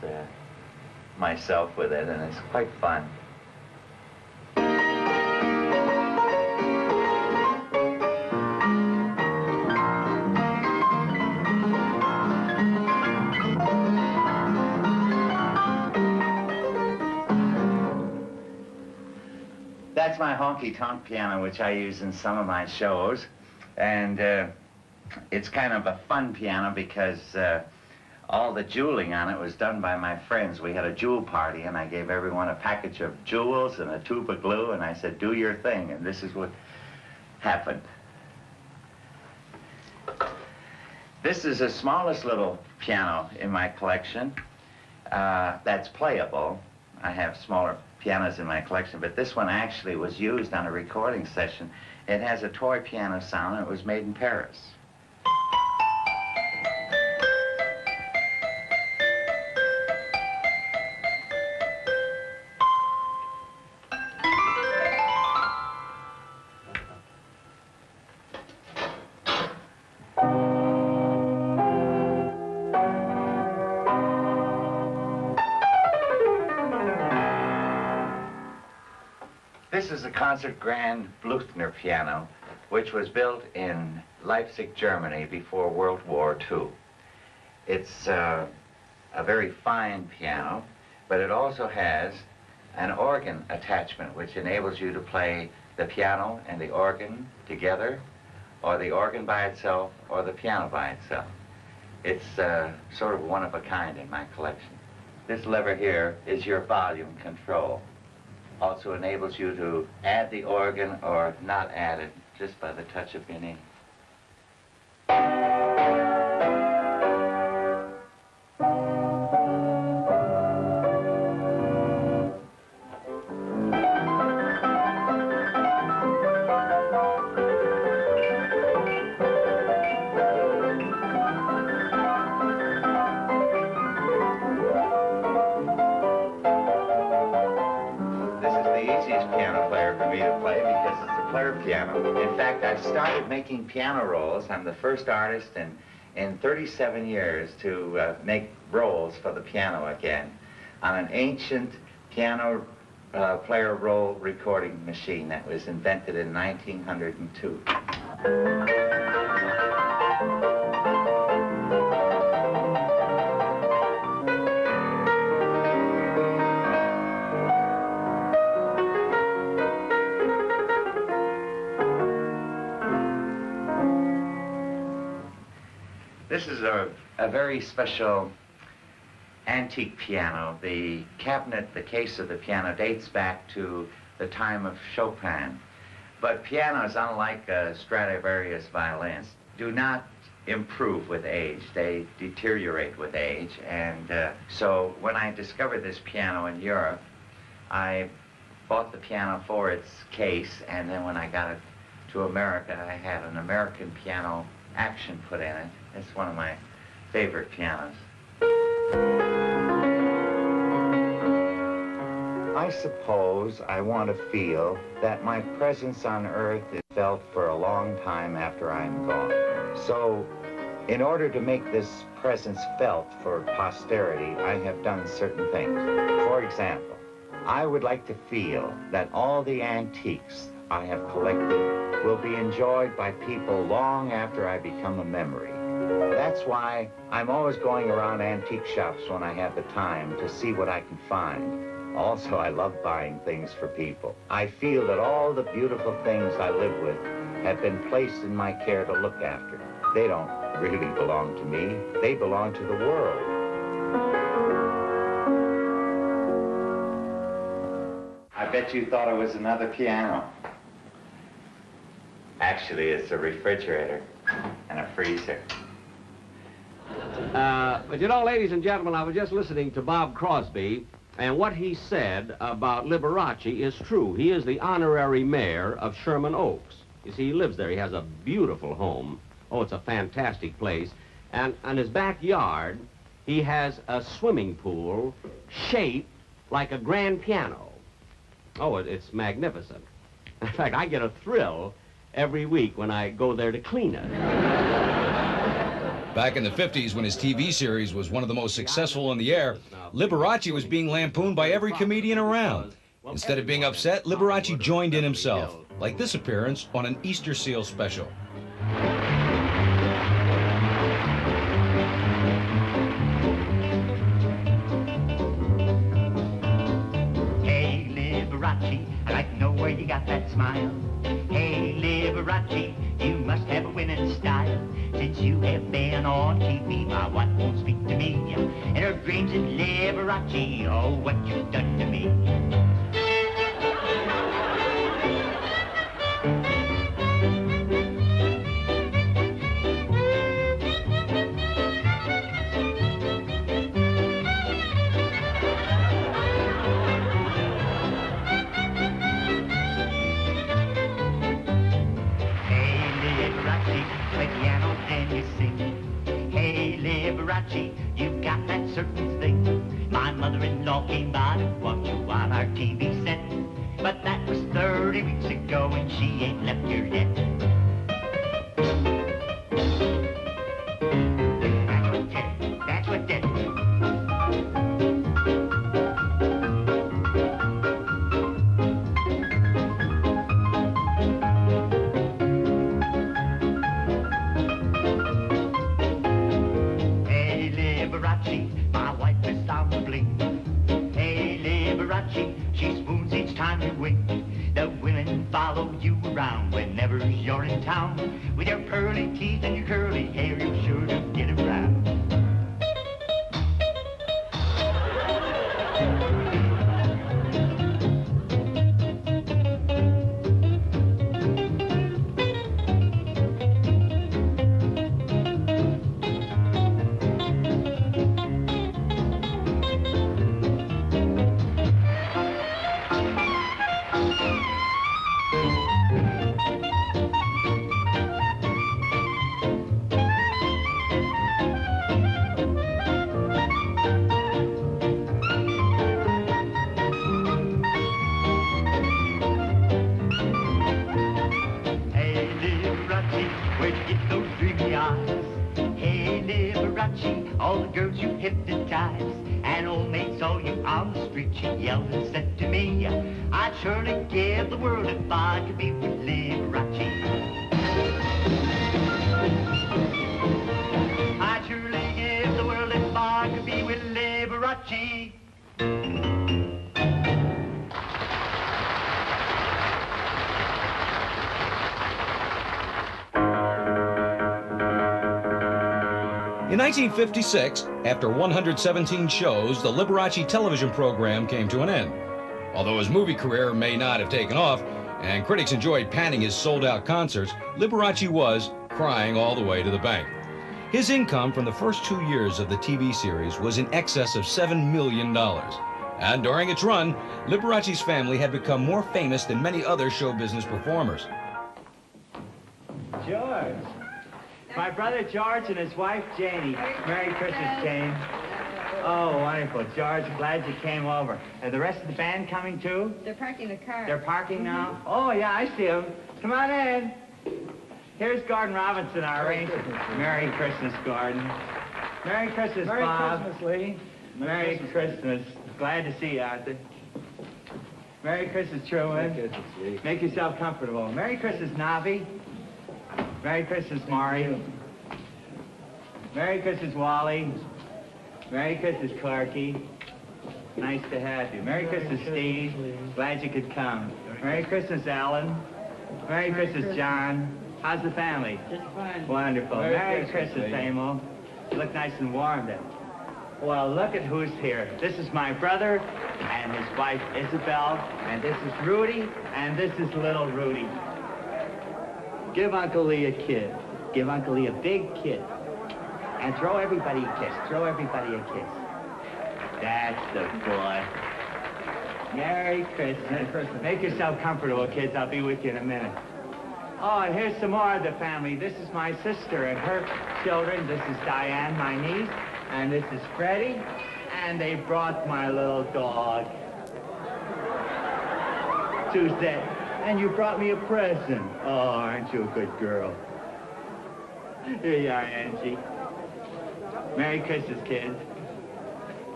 myself with it, and it's quite fun. That's my honky-tonk piano, which I use in some of my shows. And it's kind of a fun piano because all the jeweling on it was done by my friends. We had a jewel party, and I gave everyone a package of jewels and a tube of glue, and I said, do your thing, and this is what happened. This is the smallest little piano in my collection that's playable. I have smaller pianos in my collection, but this one actually was used on a recording session. It has a toy piano sound, and it was made in Paris. This is a concert grand Blüthner piano, which was built in Leipzig, Germany before World War II. It's a very fine piano, but it also has an organ attachment, which enables you to play the piano and the organ together, or the organ by itself, or the piano by itself. It's sort of one of a kind in my collection. This lever here is your volume control. Also enables you to add the organ or not add it just by the touch of your knee. Piano. In fact, I've started making piano rolls. I'm the first artist in 37 years to make rolls for the piano again on an ancient piano player roll recording machine that was invented in 1902. This is a very special antique piano. The cabinet, the case of the piano, dates back to the time of Chopin. But pianos, unlike Stradivarius violins, do not improve with age. They deteriorate with age. And so when I discovered this piano in Europe, I bought the piano for its case, and then when I got it to America, I had an American piano action put in it. It's one of my favorite pianos. I suppose I want to feel that my presence on Earth is felt for a long time after I'm gone. So, in order to make this presence felt for posterity, I have done certain things. For example, I would like to feel that all the antiques I have collected will be enjoyed by people long after I become a memory. That's why I'm always going around antique shops when I have the time to see what I can find. Also, I love buying things for people. I feel that all the beautiful things I live with have been placed in my care to look after. They don't really belong to me. They belong to the world. I bet you thought it was another piano. Actually, it's a refrigerator and a freezer. But you know, ladies and gentlemen, I was just listening to Bob Crosby, and what he said about Liberace is true. He is the honorary mayor of Sherman Oaks. You see, he lives there. He has a beautiful home. Oh, it's a fantastic place. And in his backyard, he has a swimming pool shaped like a grand piano. Oh, it's magnificent. In fact, I get a thrill every week when I go there to clean it. Back in the 50s, when his TV series was one of the most successful on the air, Liberace was being lampooned by every comedian around. Instead of being upset, Liberace joined in himself, like this appearance on an Easter Seal special. Hey, Liberace, I'd like to know where you got that smile. Hey, Liberace, you must have a winning style. Since you have been on TV, my wife won't speak to me. And her dreams is Liberace, oh, what you've done to me. Liberace, you've got that certain thing. My mother-in-law came by to watch you on our TV set. But that was 30 weeks ago and she ain't left here yet. That's what did it. Hey, Liberace, my wife is on the bling. Hey, Liberace, she swoons each time you wink. The women follow you around whenever you're in town. With your pearly teeth and your curly hair, you're sure to get around. Where'd you get those dreamy eyes? Hey, Liberace, all the girls you hypnotize. An old maid saw you on the street, she yelled and said to me, I'd surely give the world if I could be with Liberace. I'd surely give the world if I could be with Liberace. In 1956, after 117 shows, the Liberace television program came to an end. Although his movie career may not have taken off, and critics enjoyed panning his sold-out concerts, Liberace was crying all the way to the bank. His income from the first 2 years of the TV series was in excess of $7 million. And during its run, Liberace's family had become more famous than many other show business performers. George. My brother George and his wife Janie. Merry Christmas, Jane. Oh, wonderful. George, glad you came over. Are the rest of the band coming too? They're parking the car. They're parking now? Oh, yeah, I see them. Come on in. Here's Gordon Robinson, our arranger. Merry Christmas, Gordon. Merry Christmas, Merry Bob. Christmas, Lee. Merry Christmas. Glad to see you, Arthur. Merry Christmas, Truman. Merry Christmas, Lee. Make yourself comfortable. Merry Christmas, Navi. Merry Christmas, Maury. Merry Christmas, Wally. Merry Christmas, Clarky. Nice to have you. Merry Christmas, Steve. Glad you could come. Merry Christmas, Alan. Merry Christmas, John. How's the family? Just fine. Wonderful. Merry Christmas, Emil. You look nice and warm then. Well, look at who's here. This is my brother and his wife, Isabel. And this is Rudy, and this is little Rudy. Give Uncle Lee a kiss. Give Uncle Lee a big kiss. And throw everybody a kiss. Throw everybody a kiss. That's the boy. Merry Christmas. Merry Christmas. Make yourself comfortable, kids. I'll be with you in a minute. Oh, and here's some more of the family. This is my sister and her children. This is Diane, my niece. And this is Freddie. And they brought my little dog, Suzette. And you brought me a present. Oh, aren't you a good girl? Here you are, Angie. Merry Christmas, kids.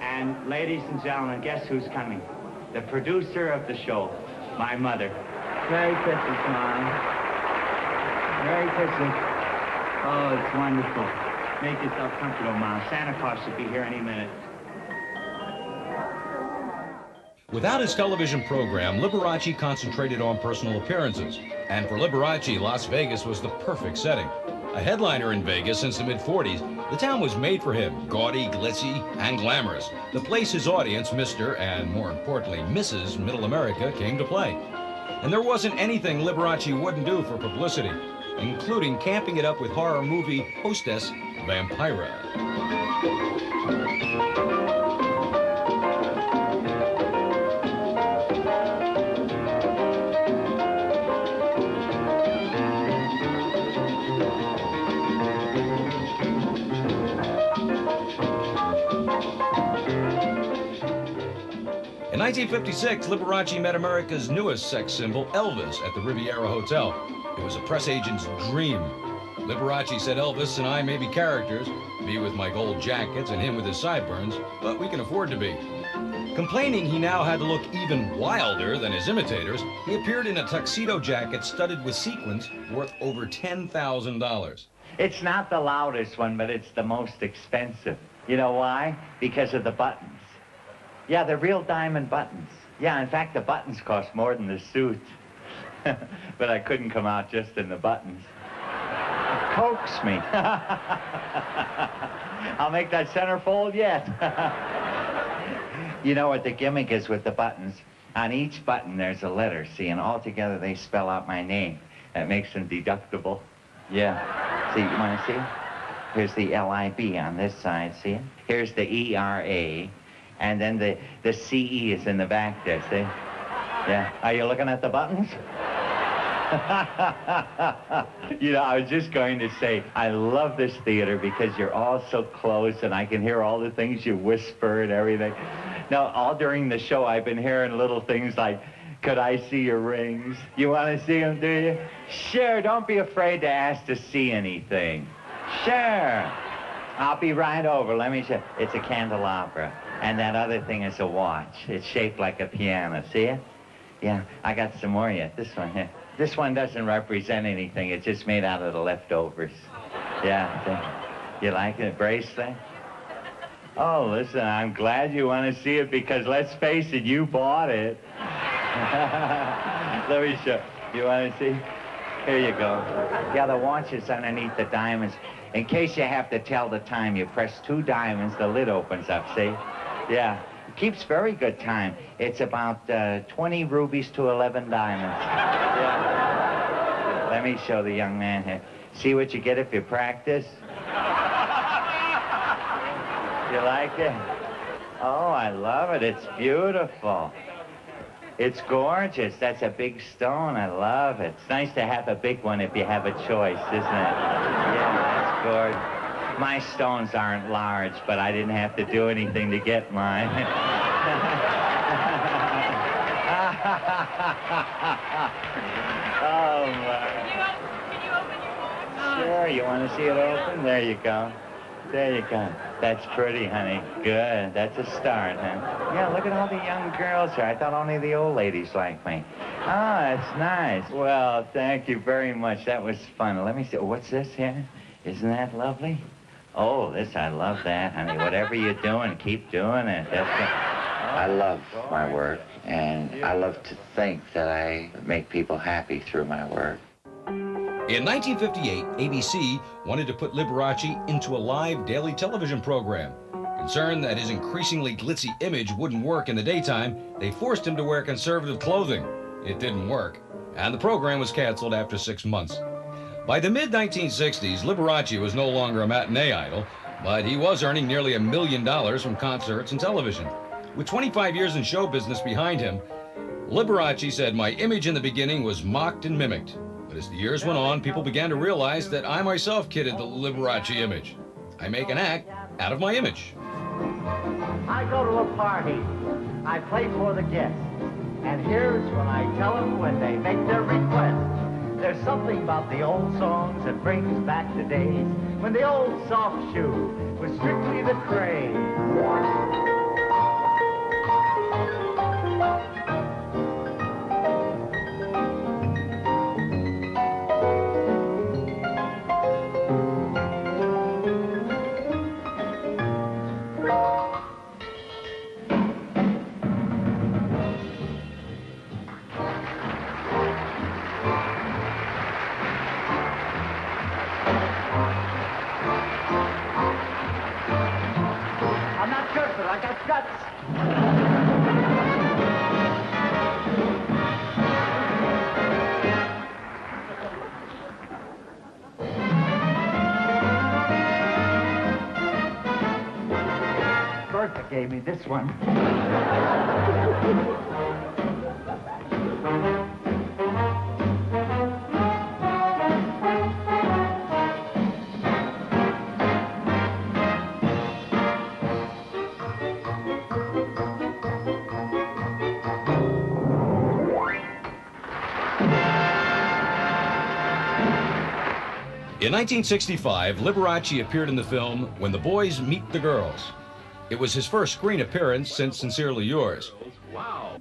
And ladies and gentlemen, guess who's coming? The producer of the show, my mother. Merry Christmas, Mom. Merry Christmas. Oh, it's wonderful. Make yourself comfortable, Mom. Santa Claus should be here any minute. Without his television program, Liberace concentrated on personal appearances. And for Liberace, Las Vegas was the perfect setting. A headliner in Vegas since the mid-40s, the town was made for him, gaudy, glitzy, and glamorous. The place his audience, Mr. and more importantly, Mrs. Middle America, came to play. And there wasn't anything Liberace wouldn't do for publicity, including camping it up with horror movie hostess Vampira. In 1956, Liberace met America's newest sex symbol, Elvis, at the Riviera Hotel. It was a press agent's dream. Liberace said, Elvis and I may be characters, me with my gold jackets and him with his sideburns, but we can afford to be. Complaining he now had to look even wilder than his imitators, he appeared in a tuxedo jacket studded with sequins worth over $10,000. It's not the loudest one, but it's the most expensive. You know why? Because of the buttons. Yeah, they're real diamond buttons. Yeah, in fact, the buttons cost more than the suit. But I couldn't come out just in the buttons. Coax me. I'll make that centerfold yet. You know what the gimmick is with the buttons? On each button, there's a letter, see, and altogether they spell out my name. That makes them deductible. Yeah. See, you want to see? Here's the L-I-B on this side, see it? Here's the E-R-A, and then the C-E is in the back there, see? Yeah. Are you looking at the buttons? You know, I was just going to say, I love this theater because you're all so close and I can hear all the things you whisper and everything. Now, all during the show, I've been hearing little things like, could I see your rings? You want to see them, do you? Sure, don't be afraid to ask to see anything. Sure. I'll be right over. Let me show. It's a candelabra. And that other thing is a watch. It's shaped like a piano. See it? Yeah, I got some more yet. This one here. This one doesn't represent anything. It's just made out of the leftovers. Yeah. You like it? Bracelet? Oh, listen, I'm glad you want to see it because, let's face it, you bought it. Let me show. You want to see? Here you go. Yeah, the watch is underneath the diamonds. In case you have to tell the time, you press 2 diamonds, the lid opens up, see? Yeah. It keeps very good time. It's about 20 rubies to 11 diamonds. Yeah. Let me show the young man here. See what you get if you practice? You like it? Oh, I love it. It's beautiful. It's gorgeous. That's a big stone. I love it. It's nice to have a big one if you have a choice, isn't it? Yeah, that's gorgeous. My stones aren't large, but I didn't have to do anything to get mine. Oh, my. Can you open your watch? Sure. You want to see it open? There you go. There you go. That's pretty, honey. Good. That's a start, huh? Yeah, look at all the young girls here. I thought only the old ladies liked me. Oh, that's nice. Well, thank you very much. That was fun. Let me see. What's this here? Isn't that lovely? Oh, I love that, honey. Whatever you're doing, keep doing it. That's good. I love my work, and I love to think that I make people happy through my work. In 1958, ABC wanted to put Liberace into a live daily television program. Concerned that his increasingly glitzy image wouldn't work in the daytime, they forced him to wear conservative clothing. It didn't work, and the program was canceled after 6 months. By the mid-1960s, Liberace was no longer a matinee idol, but he was earning nearly $1 million from concerts and television. With 25 years in show business behind him, Liberace said, "My image in the beginning was mocked and mimicked. But as the years went on, people began to realize that I myself kidded the Liberace image. I make an act out of my image." I go to a party. I play for the guests. And here's what I tell them when they make their request. There's something about the old songs that brings back the days when the old soft shoe was strictly the craze. I got guts. Bertha gave me this one. In 1965, Liberace appeared in the film When the Boys Meet the Girls. It was his first screen appearance since Sincerely Yours. Wow.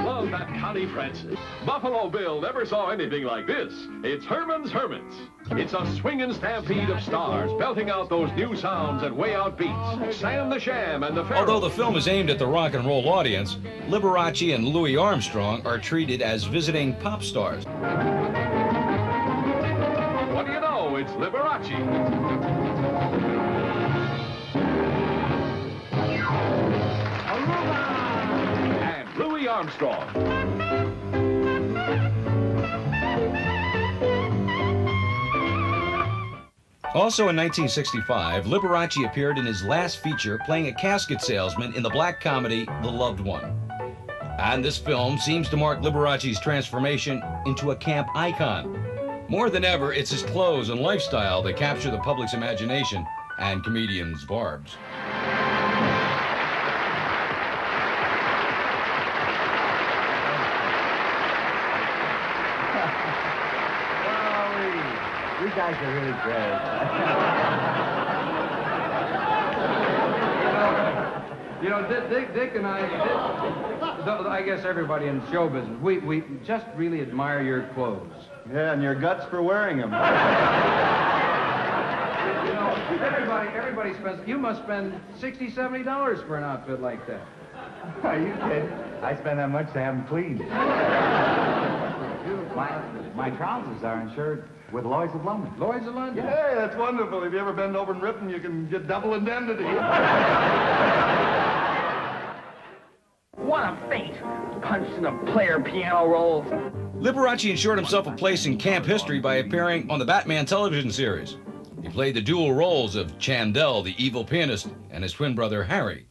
Love that Connie Francis. Buffalo Bill never saw anything like this. It's Herman's Hermits. It's a swinging stampede of stars belting out those new sounds and way out beats. Sam the Sham and the Pharaoh. Although the film is aimed at the rock and roll audience, Liberace and Louis Armstrong are treated as visiting pop stars. What do you know? It's Liberace. And Louis Armstrong. Also in 1965, Liberace appeared in his last feature playing a casket salesman in the black comedy The Loved One. And this film seems to mark Liberace's transformation into a camp icon. More than ever, it's his clothes and lifestyle that capture the public's imagination and comedians' barbs. You guys are really great. You know, Dick and I guess everybody in show business, we just really admire your clothes. Yeah, and your guts for wearing them. You know, everybody spends, you must spend $60, $70 for an outfit like that. Are you kidding? I spend that much to have them cleaned. My trousers are insured with Lloyd's of London. Lloyd's of London? Hey, that's wonderful. If you ever bend over and rip them, you can get double indemnity. What a feat! Punched in a player piano roll. Liberace ensured himself a place in camp history by appearing on the Batman television series. He played the dual roles of Chandel, the evil pianist, and his twin brother, Harry.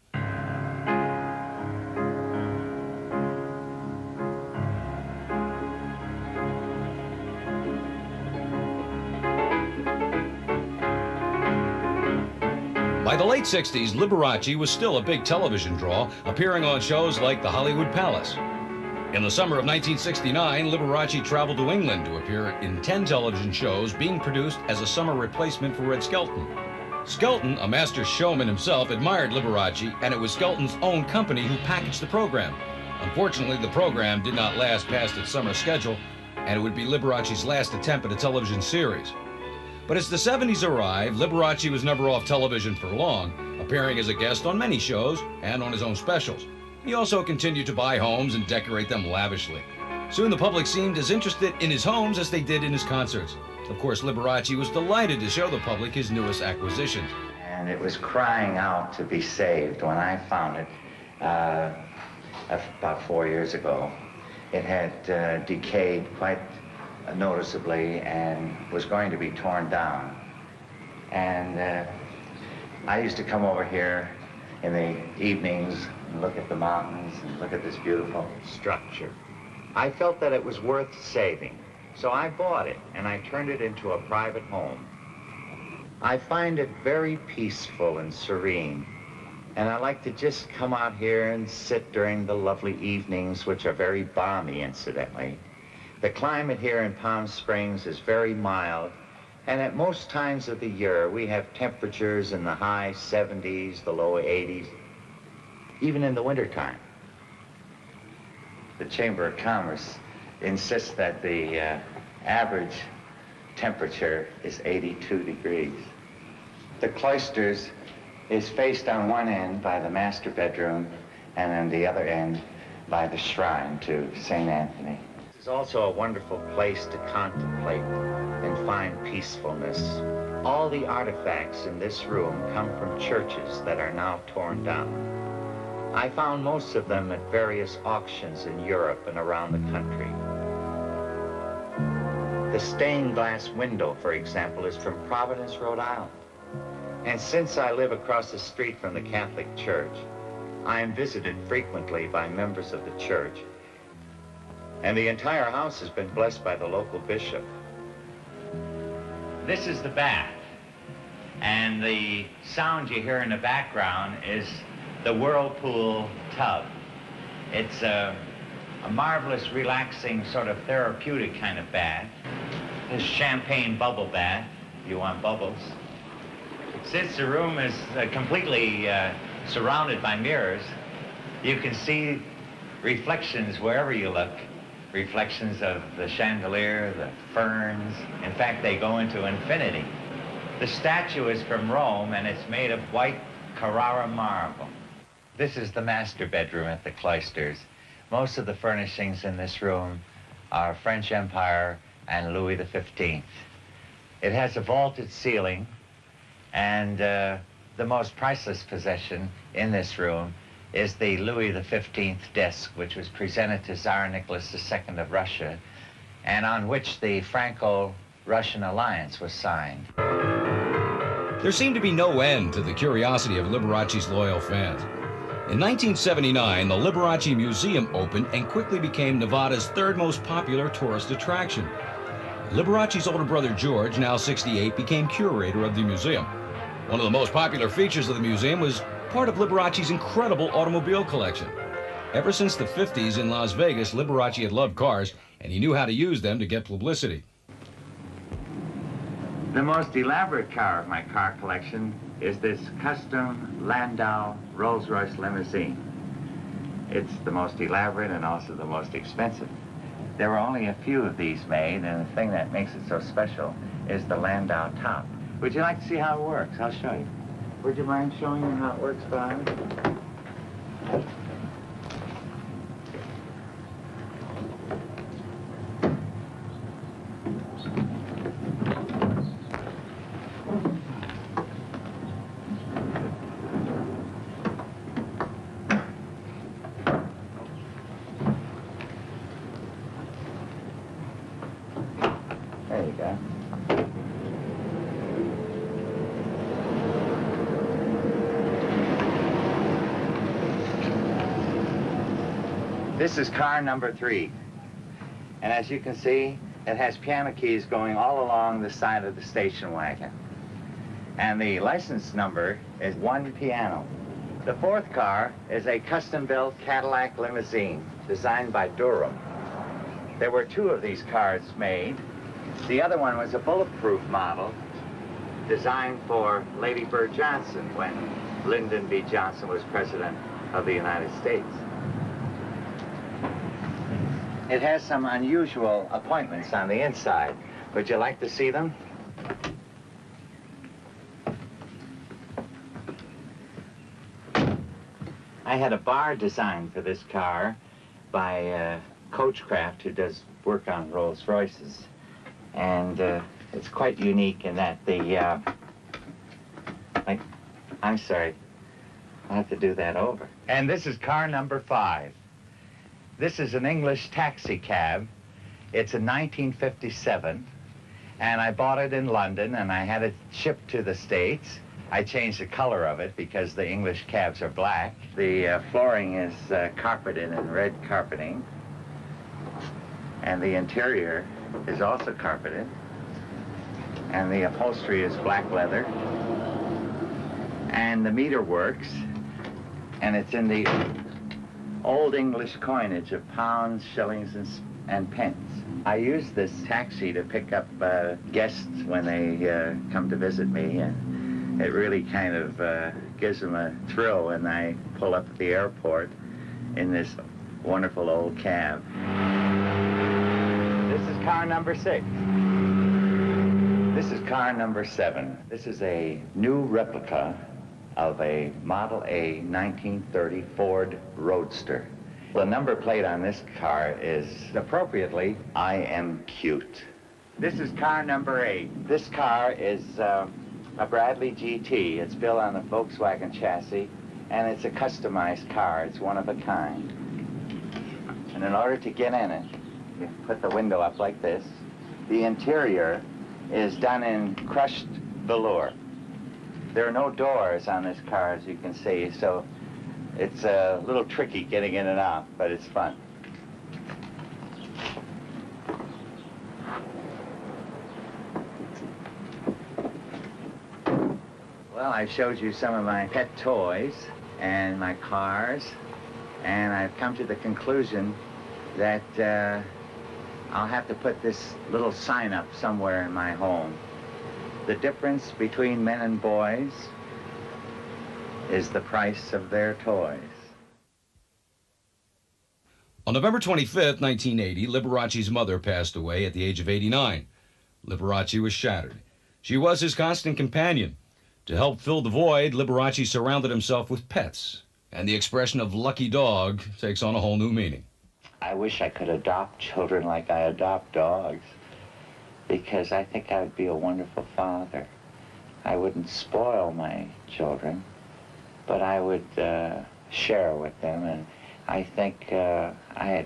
By the late 60s, Liberace was still a big television draw, appearing on shows like the Hollywood Palace. In the summer of 1969, Liberace traveled to England to appear in 10 television shows being produced as a summer replacement for Red Skelton. Skelton, a master showman himself, admired Liberace, and it was Skelton's own company who packaged the program. Unfortunately, the program did not last past its summer schedule, and it would be Liberace's last attempt at a television series. But as the 70s arrived, Liberace was never off television for long, appearing as a guest on many shows and on his own specials. He also continued to buy homes and decorate them lavishly. Soon the public seemed as interested in his homes as they did in his concerts. Of course, Liberace was delighted to show the public his newest acquisitions. And it was crying out to be saved when I found it about 4 years ago. It had decayed quite noticeably and was going to be torn down. And I used to come over here in the evenings and look at the mountains and look at this beautiful structure. I felt that it was worth saving, so I bought it and I turned it into a private home. I find it very peaceful and serene, and I like to just come out here and sit during the lovely evenings, which are very balmy, incidentally. The climate here in Palm Springs is very mild, and at most times of the year, we have temperatures in the high 70s, the low 80s, even in the wintertime. The Chamber of Commerce insists that the average temperature is 82 degrees. The cloisters is faced on one end by the master bedroom and on the other end by the shrine to St. Anthony. It's also a wonderful place to contemplate and find peacefulness. All the artifacts in this room come from churches that are now torn down. I found most of them at various auctions in Europe and around the country. The stained glass window, for example, is from Providence, Rhode Island. And since I live across the street from the Catholic Church, I am visited frequently by members of the church. And the entire house has been blessed by the local bishop. This is the bath, and the sound you hear in the background is the whirlpool tub. It's a marvelous, relaxing, sort of therapeutic kind of bath. This champagne bubble bath, if you want bubbles. Since the room is completely surrounded by mirrors, you can see reflections wherever you look. Reflections of the chandelier, the ferns. In fact, they go into infinity. The statue is from Rome, and it's made of white Carrara marble. This is the master bedroom at the Cloisters. Most of the furnishings in this room are French Empire and Louis XV. It has a vaulted ceiling, and the most priceless possession in this room is the Louis XV desk, which was presented to Tsar Nicholas II of Russia, and on which the Franco-Russian alliance was signed. There seemed to be no end to the curiosity of Liberace's loyal fans. In 1979, the Liberace Museum opened and quickly became Nevada's third most popular tourist attraction. Liberace's older brother George, now 68, became curator of the museum. One of the most popular features of the museum was part of Liberace's incredible automobile collection. Ever since the 50s in Las Vegas, Liberace had loved cars, and he knew how to use them to get publicity. The most elaborate car of my car collection is this custom Landau Rolls-Royce limousine. It's the most elaborate and also the most expensive. There were only a few of these made, and the thing that makes it so special is the Landau top. Would you like to see how it works? I'll show you. Would you mind showing you how it works, Bob? There you go. This is car number 3. And as you can see, it has piano keys going all along the side of the station wagon. And the license number is 1 piano. The 4th car is a custom-built Cadillac limousine designed by Durham. There were 2 of these cars made. The other one was a bulletproof model designed for Lady Bird Johnson when Lyndon B. Johnson was president of the United States. It has some unusual appointments on the inside. Would you like to see them? I had a bar designed for this car by Coachcraft, who does work on Rolls Royces. And it's quite unique in that the, I'm sorry, I'll have to do that over. And this is car number 5. This is an English taxi cab. It's a 1957, and I bought it in London, and I had it shipped to the States. I changed the color of it because the English cabs are black. The flooring is carpeted in red carpeting, and the interior is also carpeted, and the upholstery is black leather, and the meter works, and it's in the old English coinage of pounds, shillings, and pence. I use this taxi to pick up guests when they come to visit me, and it really kind of gives them a thrill when I pull up at the airport in this wonderful old cab. This is car number 6. This is car number 7. This is a new replica of a Model A 1930 Ford Roadster. The number plate on this car is appropriately, I am cute. This is car number 8. This car is a Bradley GT. It's built on a Volkswagen chassis, and it's a customized car. It's one of a kind. And in order to get in it, you put the window up like this. The interior is done in crushed velour. There are no doors on this car, as you can see, so it's a little tricky getting in and out, but it's fun. Well, I showed you some of my pet toys and my cars, and I've come to the conclusion that I'll have to put this little sign up somewhere in my home. The difference between men and boys is the price of their toys. On November 25th, 1980, Liberace's mother passed away at the age of 89. Liberace was shattered. She was his constant companion. To help fill the void, Liberace surrounded himself with pets, and the expression of lucky dog takes on a whole new meaning. I wish I could adopt children like I adopt dogs, because I think I would be a wonderful father. I wouldn't spoil my children, but I would share with them, and I think I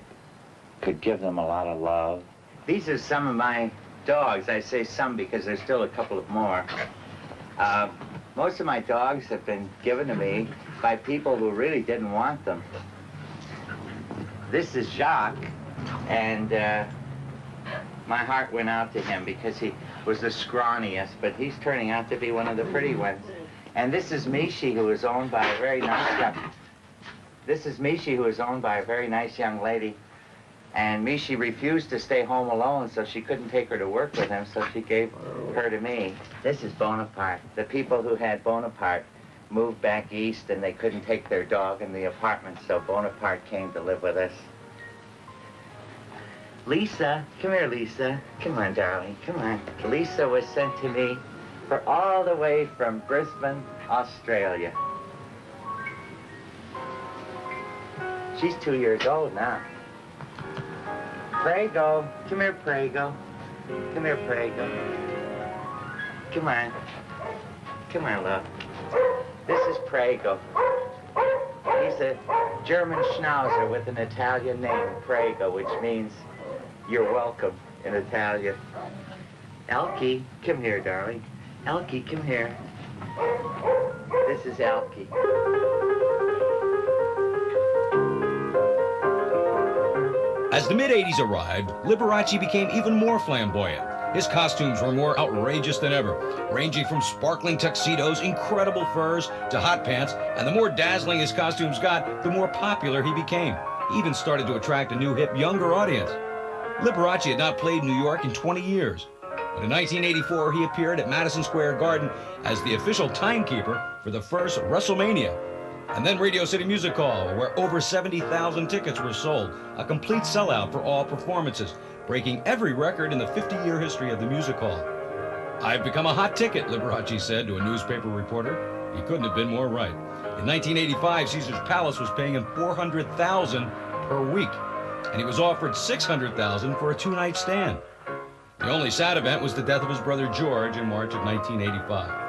could give them a lot of love. These are some of my dogs. I say some because there's still a couple of more. Most of my dogs have been given to me by people who really didn't want them. This is Jacques, and my heart went out to him because he was the scrawniest, but he's turning out to be one of the pretty ones. And this is Mishi, who is owned by a very nice young lady. And Mishi refused to stay home alone, so she couldn't take her to work with him, so she gave her to me. This is Bonaparte. The people who had Bonaparte moved back east, and they couldn't take their dog in the apartment, so Bonaparte came to live with us. Lisa, come here, Lisa. Come on, darling, come on. Lisa was sent to me all the way from Brisbane, Australia. She's 2 years old now. Prego, come here, Prego. Come here, Prego. Come on. Come on, love. This is Prego. He's a German Schnauzer with an Italian name, Prego, which means you're welcome in Italian. Elkie, come here, darling. Elkie, come here. This is Elkie. As the mid-'80s arrived, Liberace became even more flamboyant. His costumes were more outrageous than ever, ranging from sparkling tuxedos, incredible furs, to hot pants, and the more dazzling his costumes got, the more popular he became. He even started to attract a new, hip, younger audience. Liberace had not played New York in 20 years, but in 1984 he appeared at Madison Square Garden as the official timekeeper for the first WrestleMania. And then Radio City Music Hall, where over 70,000 tickets were sold, a complete sellout for all performances, breaking every record in the 50-year history of the music hall. "I've become a hot ticket," Liberace said to a newspaper reporter. He couldn't have been more right. In 1985, Caesar's Palace was paying him $400,000 per week, and he was offered $600,000 for a two-night stand. The only sad event was the death of his brother George in March of 1985.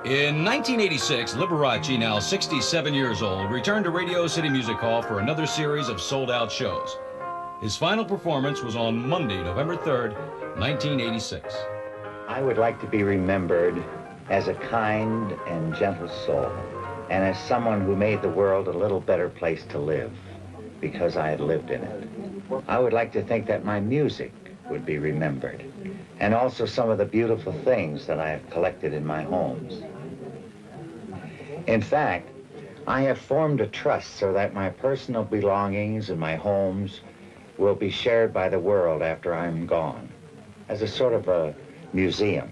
In 1986, Liberace, now 67 years old, returned to Radio City Music Hall for another series of sold-out shows. His final performance was on Monday, November 3rd, 1986. I would like to be remembered as a kind and gentle soul, and as someone who made the world a little better place to live, because I had lived in it. I would like to think that my music would be remembered, and also some of the beautiful things that I have collected in my homes. In fact, I have formed a trust so that my personal belongings and my homes will be shared by the world after I'm gone, as a sort of a museum.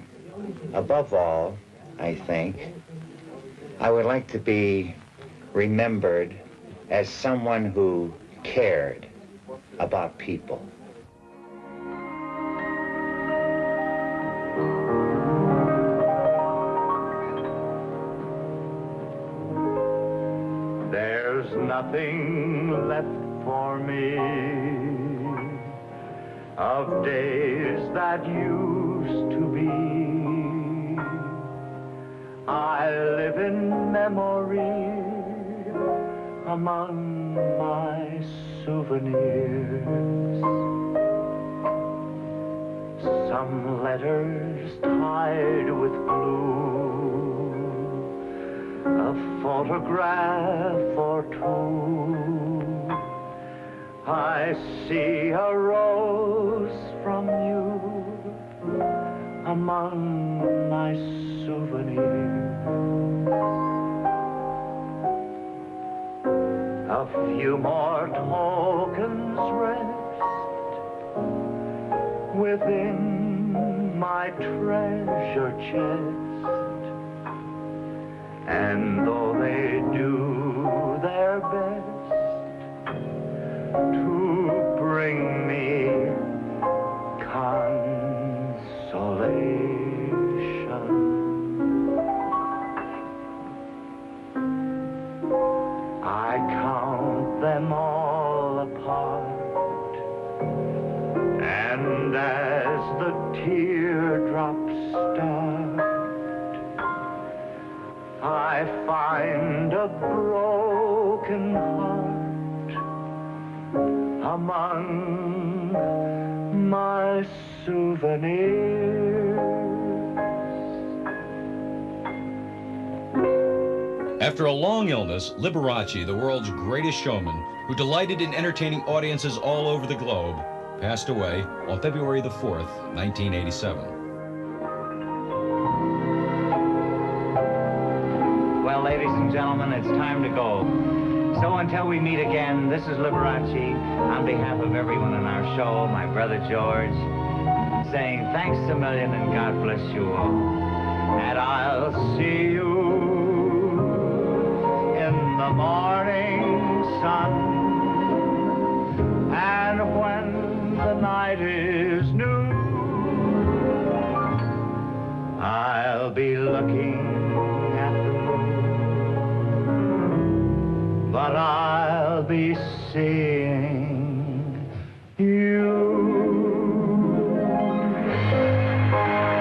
Above all, I think, I would like to be remembered as someone who cared about people. There's nothing left for me of days that used to be. I live in memory among my souvenirs. Some letters tied with glue, a photograph or two. I see a rose from you among my souvenirs. A few more tokens rest within my treasure chest. And though they do their best to bring me consolation, I count them all apart, and as the teardrops start, I find a broken heart among my souvenirs. After a long illness, Liberace, the world's greatest showman, who delighted in entertaining audiences all over the globe, passed away on February the 4th, 1987. Well, ladies and gentlemen, it's time to go. So until we meet again, this is Liberace, on behalf of everyone in our show, my brother George, saying thanks a million and God bless you all. And I'll see you in the morning sun. And when the night is new, I'll be looking at the moon, but I'll be seeing